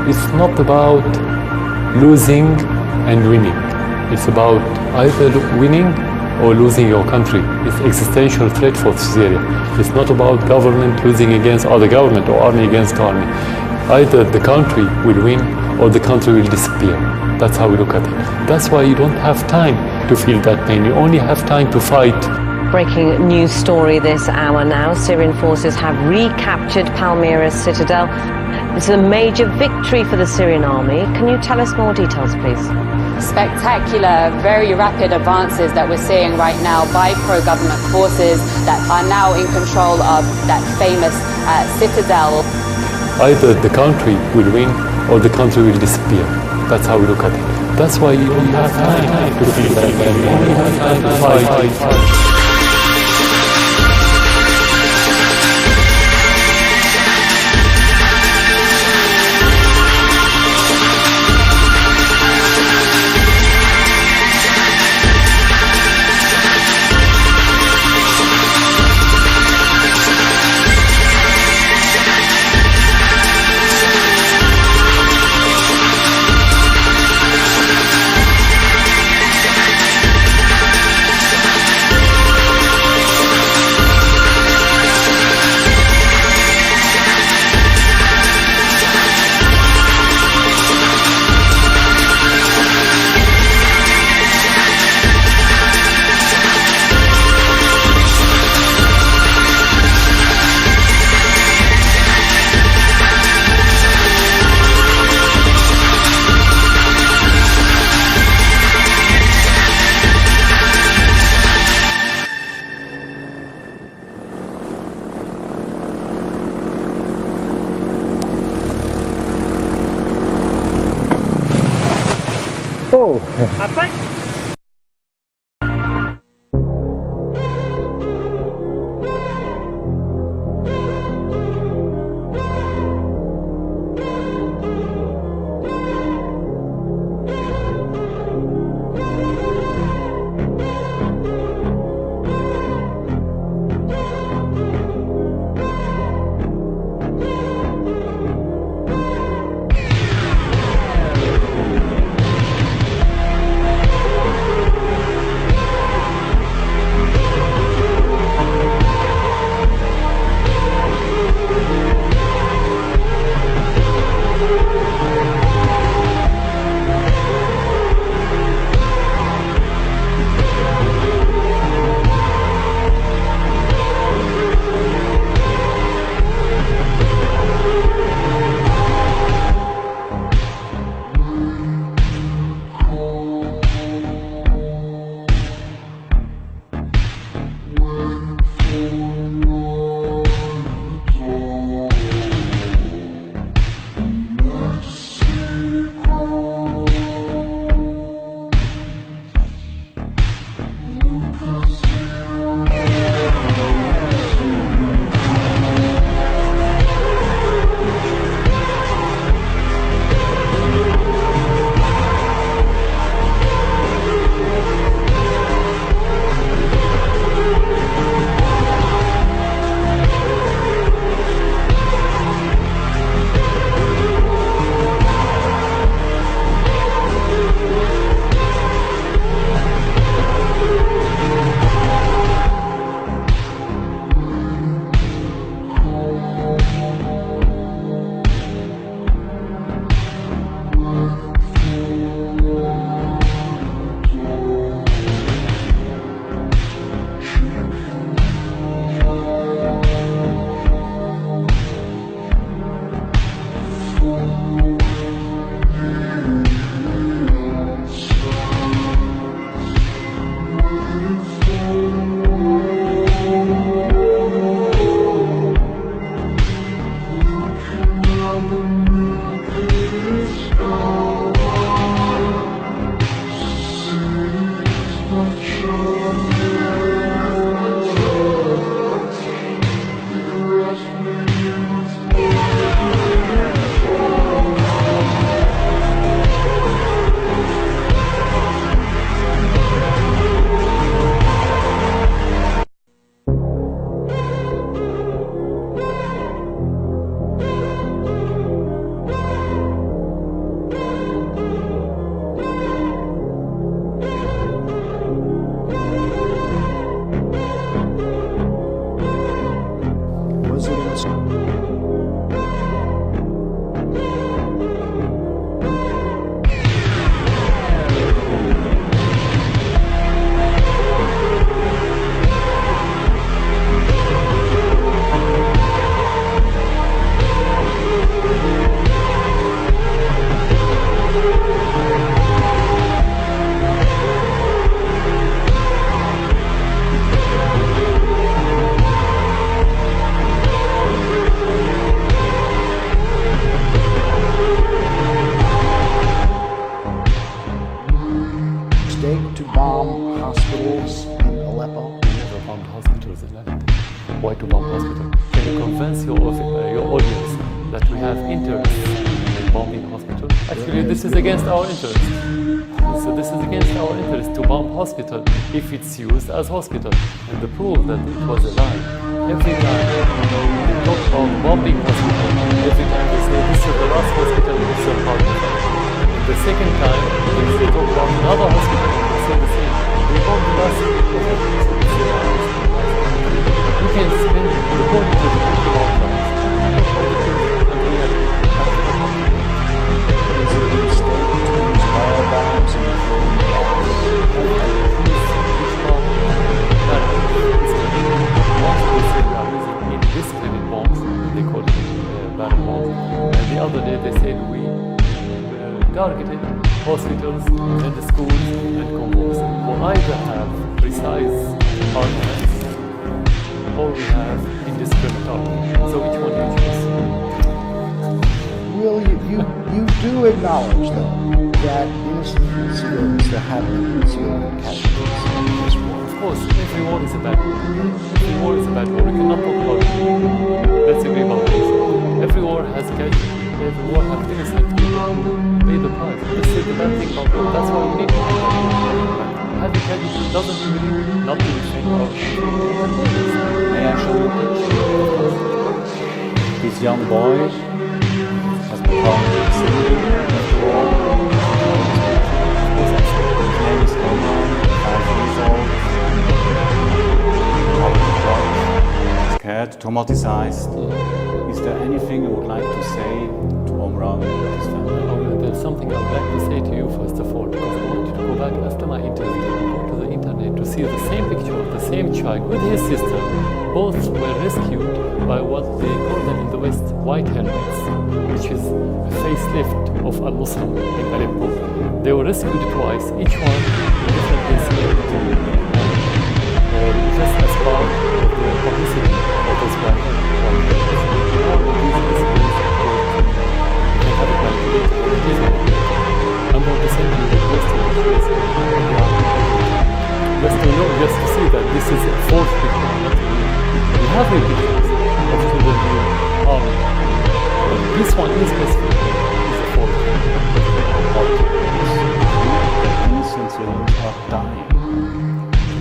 A: It's not about losing and winning. It's about either winning or losing your country. It's existential threat for Syria. It's not about government losing against other government or army against army. Either the country will win or the country will disappear. That's how we look at it. That's why you don't have time to feel that pain. You only have time to fight.
M: Breaking news story this hour now. Syrian forces have recaptured Palmyra's citadel. This is a major victory for the Syrian army. Can you tell us more details, please?
N: Spectacular, very rapid advances that we're seeing right now by pro-government forces that are now in control of that famous citadel.
A: Either the country will win or the country will disappear. That's how we look at it. That's why you don't have time to feel that pain. You only have time to fight.
D: I think
A: Why to bomb hospital? Can you convince your audience that we have interest in bombing hospital? Actually, this is against our interest. So this is against our interest to bomb hospital if it's used as hospital. And the proof that it was a lie. Every time they talk about bombing hospital, every time they say this is the last hospital in Eastern Pakistan. And the second time, they talk about another hospital, they say the same. They bombed the last hospital. You can spend according to the people outcomes. And we have
D: is it a mistake to use firebombs and
A: indiscriminate bombs, they call it barrel bombs. And the other day they said we targeted hospitals and the schools and convoys. We either have precise arguments or we have indiscriminate arguments. So which one do you choose?
O: Will, you do acknowledge, though,
K: that innocent civilians, there have been civilian casualties in this war.
A: Of course, every war is a bad war. Every war is a bad war. We cannot talk about it. Let's agree about this. Every war has casualties. Every war has innocent people who pay the price. This is the bad thing about war. That's why we need to have having casualties doesn't mean not to defend our country.
D: May I show you a picture? This young boy has become a civilian of the war. His name is Omar, 5 years old, scared, traumatized. Is there anything you would like to say to Omar and his family?
A: There's something I'd like to say to you first of all, because I want you to go back after my interview, go to the internet to see the same picture of the same child with his sister. Both were rescued by what they call them in the West white helmets, which is a facelift of Al-Nusra in Aleppo. They were rescued twice, each one in different places, just as part of the publicity of this white helmets. I'm going to send you the question just to see that this is a fourth picture. We have a pictures of children being armed. But this one is specific, is a fourth.
D: Innocent civilians are dying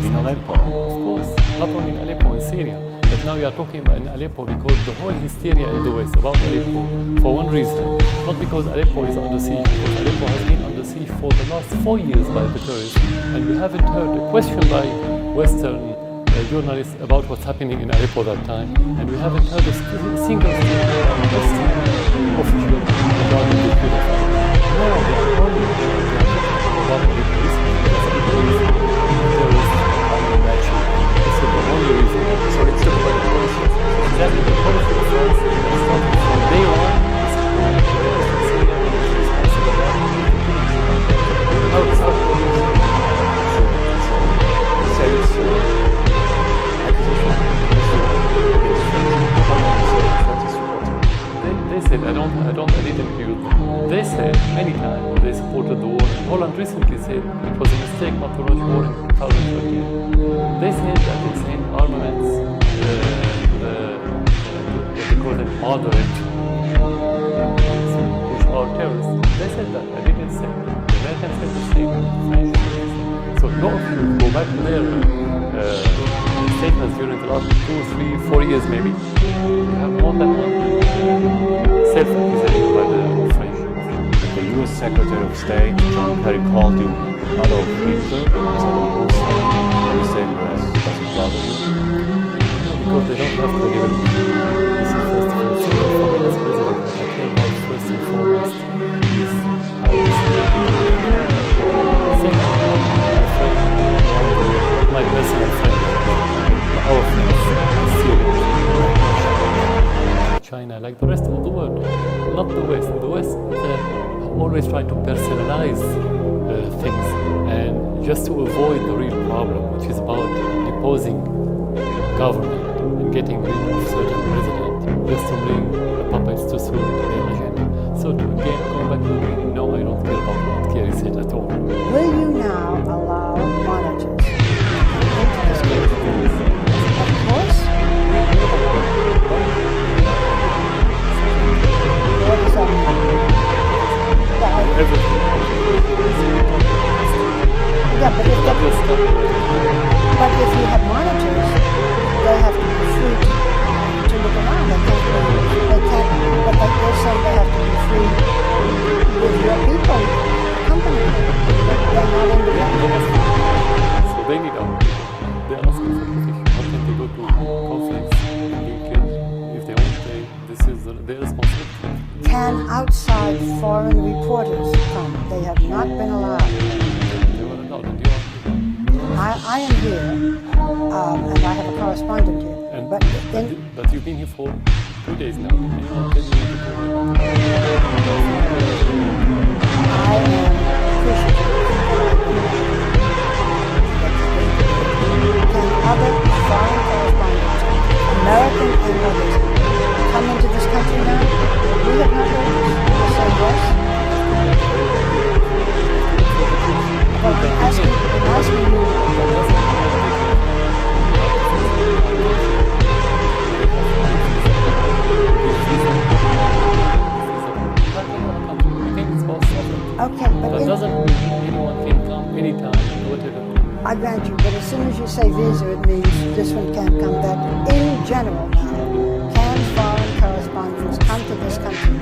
D: in Aleppo.
A: Of course, not only in Aleppo, in Syria. But now we are talking about in Aleppo because the whole hysteria in the West about Aleppo, for one reason, not because Aleppo is under siege, because Aleppo has been under siege for the last 4 years by the terrorists, and we haven't heard a question by Western journalists about what's happening in Aleppo that time, and we haven't heard a single statement from Western officials about the defeat of Aleppo. No, they are only talking about Aleppo. Terrorists are matching. This is the only reason. So it's the policy. Exactly, the policy of France that started from day one is Syria and its responsibility. How does that work? They said, I didn't hear them. They said many times they supported the war. Holland recently said it was a mistake not to launch war in 2013. They said that they sent armaments what they call them moderate, which are terrorists. They said that. I didn't say. The Americans said the same. French said the same. So no, if you go back to their statements during the last 2, 3, 4 years maybe, you have more than one self-accusation by the French.
D: The U.S. Secretary of State, John Kerry, called you Adolf Hitler, Saddam Hussein, in the same breath. Does it bother you?
A: Because they don't have credibility. This is first of all. Second, for me as president, what I care about first and foremost is how we see second, my friend, my personal friend, our friends, Syria, China, like the rest of the world, not the West. The West always try to personalize things, and just to avoid the real problem, which is about deposing government and getting rid of certain president, just to bring the puppets to suit their agenda. So to again go back to the beginning, no, I don't care about what Kerry said at all.
O: Will you now allow monitors to come into this country? Of course. What does that mean?
A: Everything.
O: Yeah, but if you have monitors, they have to be free to look around. They can't, but they're saying they have to be free with your people, company. They're not independent.
A: So they need our people. They're asking for protection. How can they go to conflicts and be killed if they won't pay? This is their responsibility.
O: Can outside foreign reporters come? They have not been allowed.
A: They were allowed, and you are.
O: I am here, and I have a correspondent here.
A: And
O: but
A: but you've been here for 2 days now. Can you not tell me
O: I am appreciative. Can other foreign correspondents, American and others, come into this country now? We have not heard this. Will say yes? So it means this one can't come. That in general now, can foreign correspondents come to this country?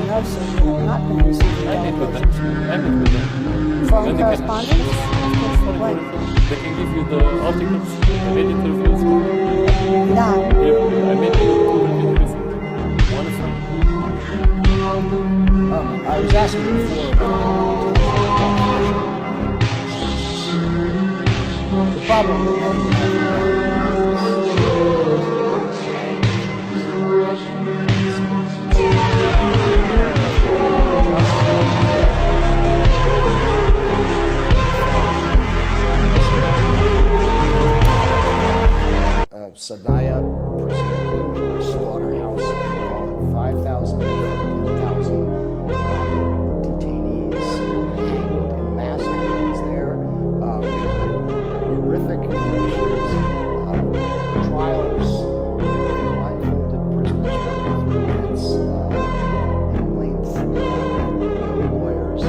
O: No, sir, you have not been receiving delegations.
A: I met with them.
O: Foreign correspondents? When?
A: They can give you the articles, the interviews.
O: Now?
A: I met with one of them.
D: I was asking before about the problem with Sadaya prison slaughterhouse, 5,000 to 15,000 detainees hanged in mass hangings there, horrific conditions, trials, blindfolded prisoners running through minutes in length, lawyers,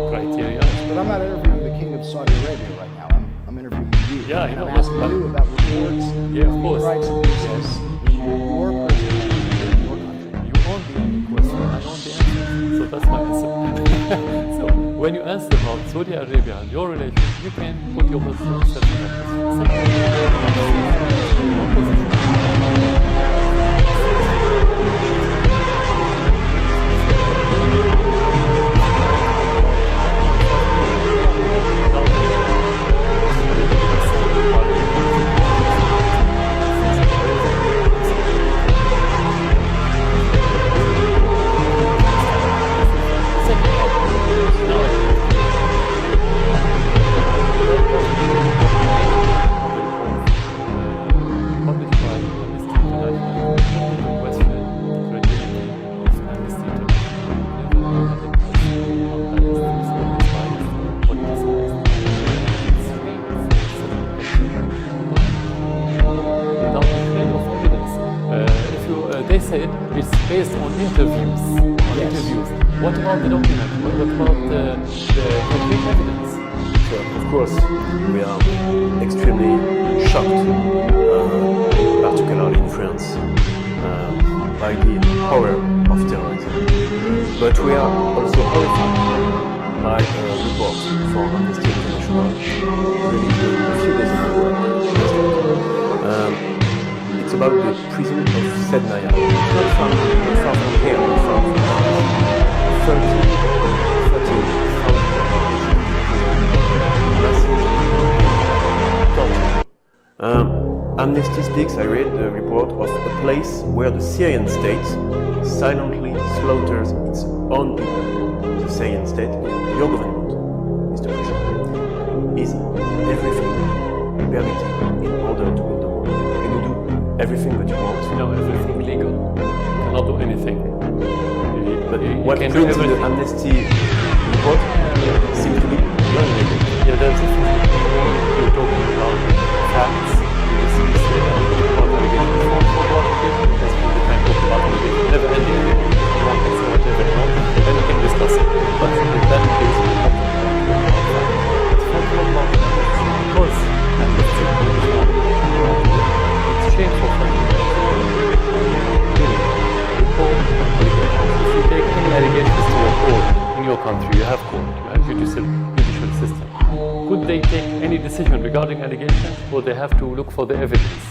A: criteria.
D: But I'm not interviewing the King of Saudi Arabia right now. I'm interviewing you.
A: Yeah,
D: and I'm asking you about reports,
A: of course.
D: rights abuses in your prison, in your country.
A: You own the question, I own the answer. So that's my answer. So when you answer about Saudi Arabia and your relation, you can put yourself in that position. They said it's based on interviews. What about the document? What about the complete evidence?
P: So, of course, we are extremely shocked, particularly in France, by the horror of terrorism. But we are also horrified by a report from Amnesty International released a few days ago. It's about the prison of Sednaya. Not far from here, but far from 30,000 Amnesty speaks, I read the report, of a place where the Syrian state silently slaughters its own people. The Syrian state, your government, Mr. President, is everything permitted in order to win the war. Can you do everything that you want?
A: No, everything legal. You cannot do anything. But
P: what
A: can
P: brings
A: do
P: the Amnesty report seems to be non-legal.
A: Yeah, there's a difference between you're talking about facts, about allegations. For allegations, there's been the time talking about allegations, never ending allegations. You want to say whatever you want, then you can discuss it. But in that case, we're not talking about facts. It's not about Amnesty because Amnesty is not. It's shameful for you. If you take any allegations to a court in your country, you have court, you have judicial system. Could they take any decision regarding allegations, or they have to look for the evidence?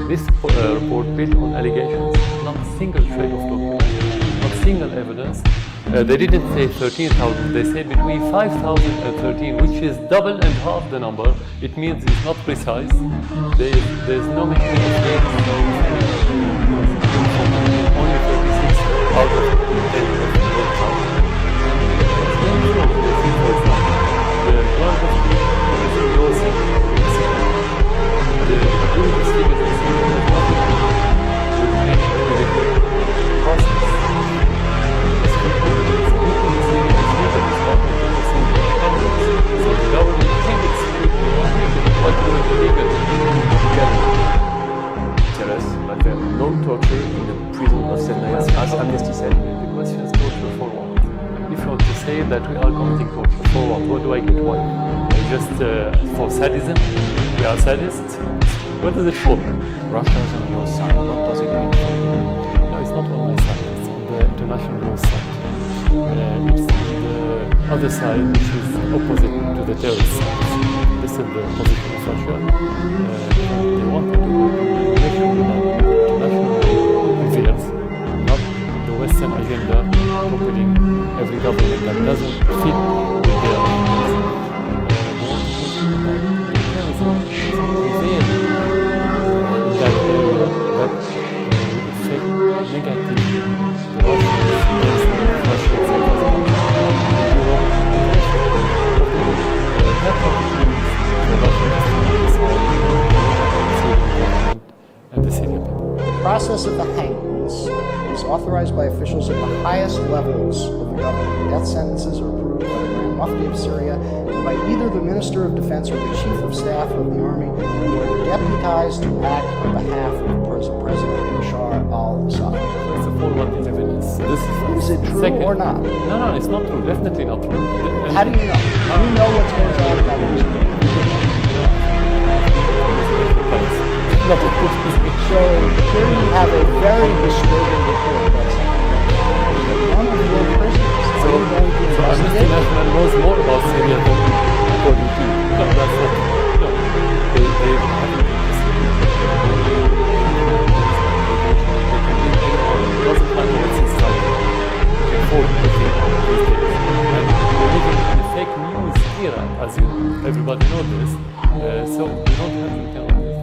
A: This report built on allegations, not a single shred of document, not single evidence. They didn't say 13,000, they said between 5,000 and 13, which is double and half the number. It means it's not precise. There's no mention of dates. Only 36 out of 10 of Donald Trump. And they see, for example, the ground of the endorsing the religious figures in Syria has nothing to do with any political process. It's completely in Syria, it's legal, it's not the Syrian independence. So the government can exclude what was illegal in Canada.
P: Tell us that there are no torture in the prison of Sednaya, as Amnesty said.
A: The question is torture for what? If you want to say that we are committing torture for what do I get? Why? Just for sadism? We are sadists? What is it for?
D: Russia is on your side. What does it mean for you?
A: No, it's not on my side. It's on the international law side. It's on the other side, which is opposite to the terrorist side. This is the position of Russia. They want to do it that international law prevails, not the Western agenda compelling every government that doesn't fit with their agendas. Prevail in that area that will affect negatively the Russians against the Russians as a country, Europe, that means the Russians and the Syrian people.
Q: The process of the hangings is authorized by officials at the highest levels of the government. Death sentences are approved by the Grand Mufti of Syria and by either the Minister of Defense or the Chief of Staff of the Army, who are deputized to act on behalf of President Bashar al-Assad.
A: First of all, what is evidence?
Q: Is it true or not?
A: No, it's not true. Definitely not true.
Q: How do you know? Do you know what's going on about this? So here you have a very disturbing report about something one of your prisoners.
A: So Amnesty International knows more about Syria than according to you. No, that's not true. No, they haven't been to Syria. They can leave anyone. It doesn't matter what's inside. You can hold everything these days. And we're living in a fake news era, as everybody knows this. So we don't have to tell this.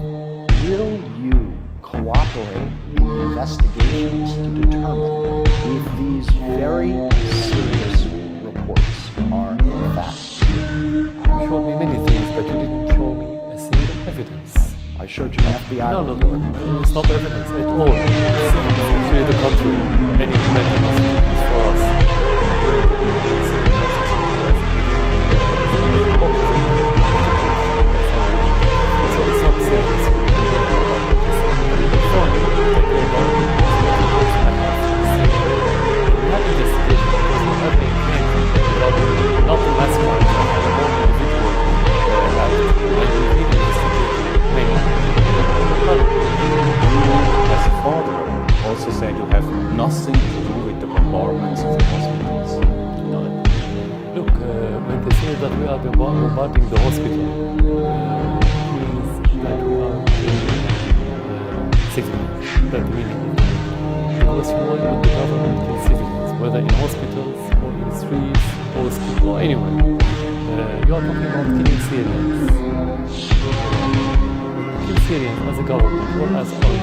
Q: Will you cooperate in investigations to determine if these very serious reports are in fact true?
A: You showed me many things, but you didn't show me a single evidence.
Q: I showed you an FBI report.
A: No, it's not evidence at all. It's actually the contrary. Any humanity is for us. So it's not serious. Not the mass crime, but a more individual act. And we need to investigate many.
R: You, as a father, also said you have nothing to do with the bombardments of the hospitals.
A: No. Look, when they say that we are bombarding the hospital, it means that we are civilians. That's the meaning. Because why would the government kill civilians, whether in hospitals or in streets or schools or anywhere? You are talking about killing Syrians. Kill Syrians as a government or as our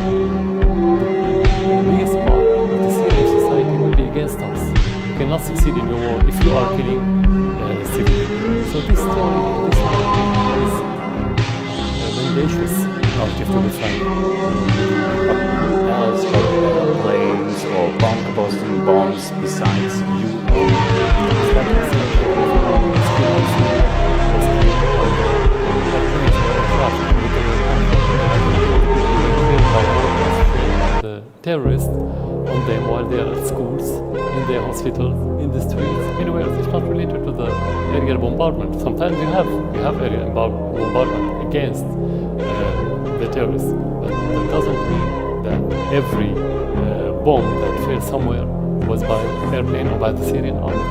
A: the biggest part of the Syrian society will be against us. You cannot succeed in your war if you are killing civilians. So this story, this narrative is mendacious narrative to the side.
R: Else are planes or bomb-busting bombs besides you?
A: The terrorists on them while they are at schools, in their hospitals, in the streets, anywhere. It's not related to the aerial bombardment. Sometimes you have aerial bombardment against the terrorists, but that doesn't mean that every bomb that fell somewhere was by airplane or by the Syrian army.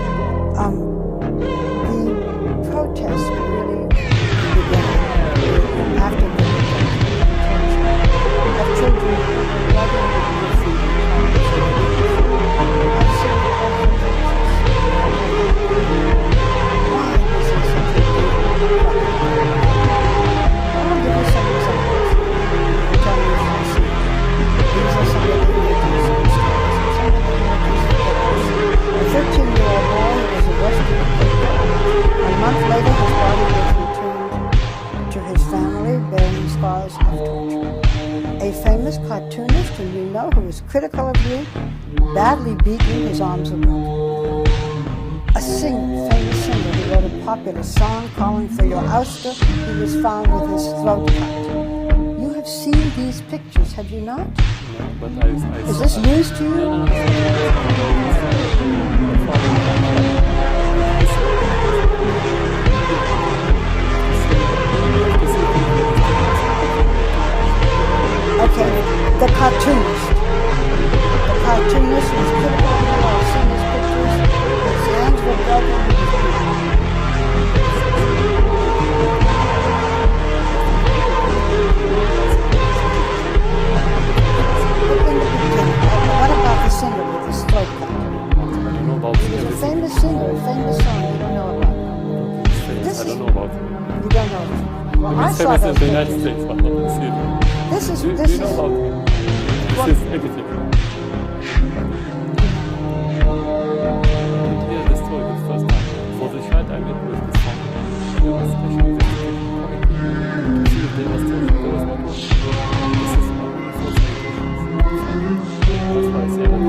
O: The protests really began after the of children running graffiti. I've seen why was it such a big problem? I will give you some examples. You tell me if you see. These are some of the images and stories. Some of the images critical of you, badly beaten, his arms are broken. A singer, famous singer, who wrote a popular song calling for your ouster, he was found with his throat cut. You have seen these pictures, have you not?
A: No, but I
O: Is this news to you? Okay, the cartoonist. The cartoonist was critical of you. I've seen his pictures. His hands were broken. He was beaten. What about the singer with his throat cut?
A: I don't know about him.
O: He's a famous singer, a famous song you don't know about.
A: I don't know about him.
O: You don't know him. Well, I saw
A: famous
O: those
A: in the United
O: pictures.
A: States, but not in Syria.
O: This is
A: Do you know about him? This is editing. I didn't hear the story the first time. For the child I met with this family, there was a special investigation committee to see if there was still there was not one. This is one of the first allegations. That's why I say that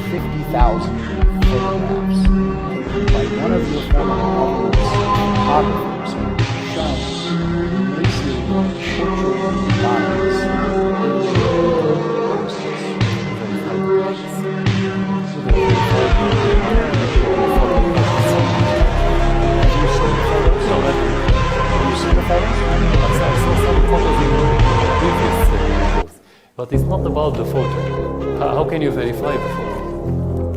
Q: 50,000 photographs taken by one of your former government's photographers showing emaciated, tortured bodies Have you seen the photos?
A: I saw some photos in previous posts, but it's not about the photo. How can you verify the photo?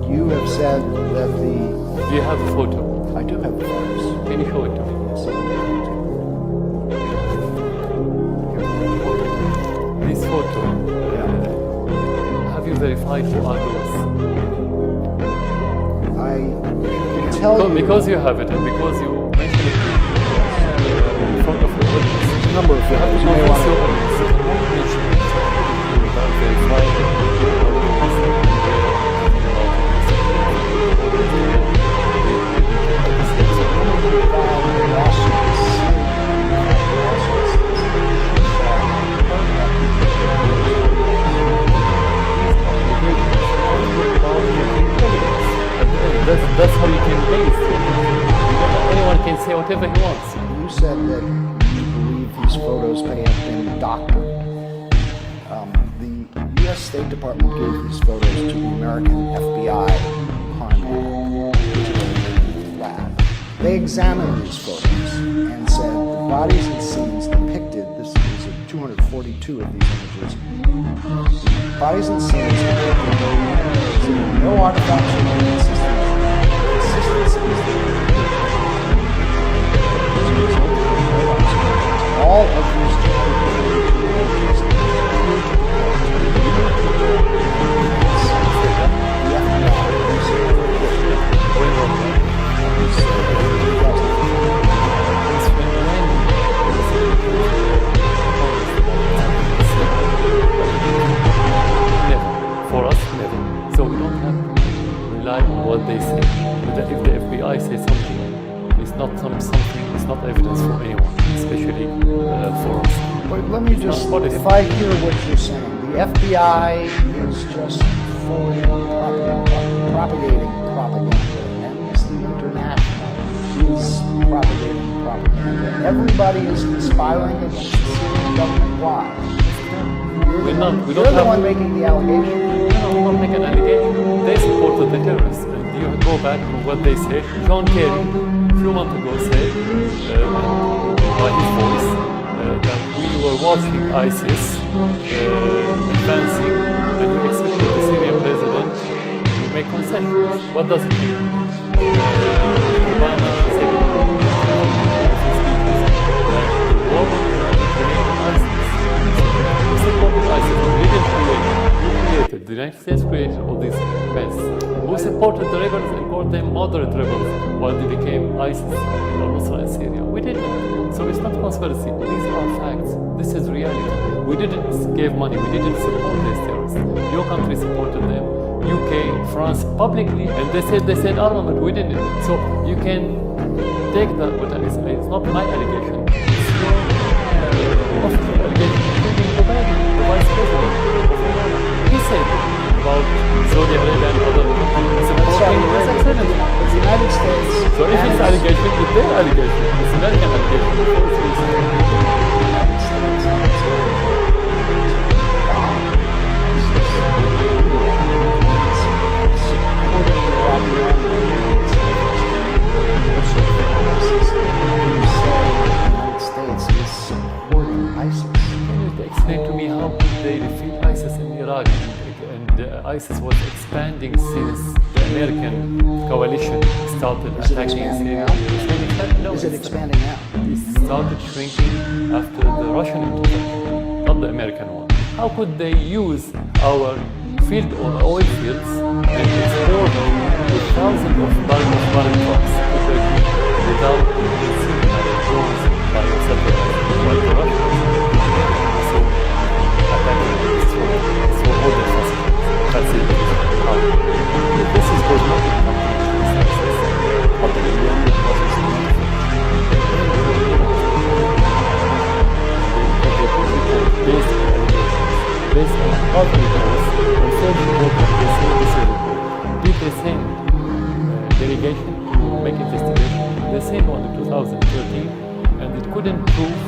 Q: You have said that the...
A: Do you have a photo?
Q: I do have the photos.
A: Can you show it to me?
Q: Yes,
A: This photo, have you verified who are those?
Q: I can tell you...
A: Because you have it and because you mentioned it in front of the audience.
Q: There's a number of photos. You may want
A: That's how you can base it. Anyone can say whatever he wants.
Q: You said that you believe these photos may have been doctored. The U.S. State Department gave these photos to the American FBI lab. They examined these photos and said the bodies and scenes depicted, these are 242 of these images, bodies and scenes depicted no artifacts or inconsistencies. All of these 242 images
A: For us, never. So we don't have to rely on what they say. But if the FBI says something, it's not something, it's not evidence for anyone, especially for us.
Q: But let me just, if I hear what you're saying, the FBI is just forwarding propagating propaganda. Amnesty International is propagating propaganda. Everybody is conspiring against the Syrian government. Why?
A: We don't
Q: You're the one making the allegation.
A: No, we're not making an allegation. They supported the terrorists. And you go back to what they said. John Kerry, a few months ago, said by his voice that we were watching ISIS advancing, and we expected the Syrian president to make concessions. What does it mean? Obama said in his speeches that the war created ISIS. We supported ISIS. We didn't create it. We created. The United States created all this mess. We supported the rebels and called them moderate rebels while they became ISIS in al-Nusra in Syria. We didn't. So it's not conspiracy. These are facts. This is reality. We didn't give money. We didn't support these terrorists. Your country supported them. UK, France, publicly, and they said armament. We didn't. So you can take that. But it's not my allegation. It's your official allegation. president of Iran. He said about Saudi Arabia and other countries supporting this activity.
Q: The United States.
A: So if it's allegation, it's their allegation. It's American allegation. Explain to me how could they defeat ISIS in Iraq, and ISIS was expanding since the American coalition started attacking Syria.
Q: Is it expanding now?
A: It started shrinking after the Russian intervention, not the American one. How could they use our field or oil fields and export with thousands of barrels of foreign trucks to Turkey without drones by satellites like the Russians? This is cosmetic. But the reality process is not. Based on hard reports, on third report, they say this report. Did they send delegation to make investigation? They sent one in 2013, and it couldn't prove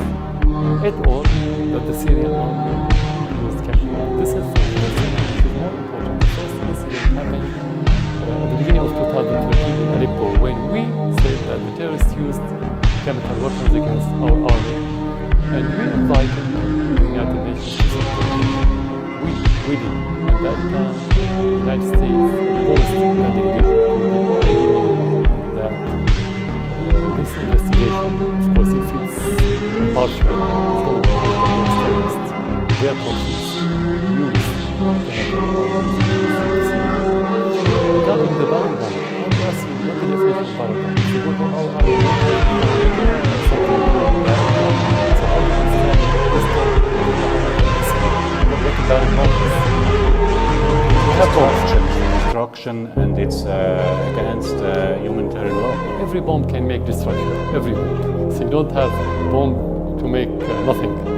A: at all that the Syrian army was captured. This is the first thing which is more important. The first incident happened at the beginning of 2013 in Aleppo, when we said that the terrorists used chemical weapons against our army, and we invited the United Nations to support. We did. At that time, the United States opposed the delegation that this investigation, of course, if it's partial, their policies use regarding the barrel bomb. I'm asking what the definition of barrel bomb is. You go to our
R: destruction, and it's against humanitarian law.
A: Every bomb can make destruction, every bomb. So you don't have bomb to make nothing.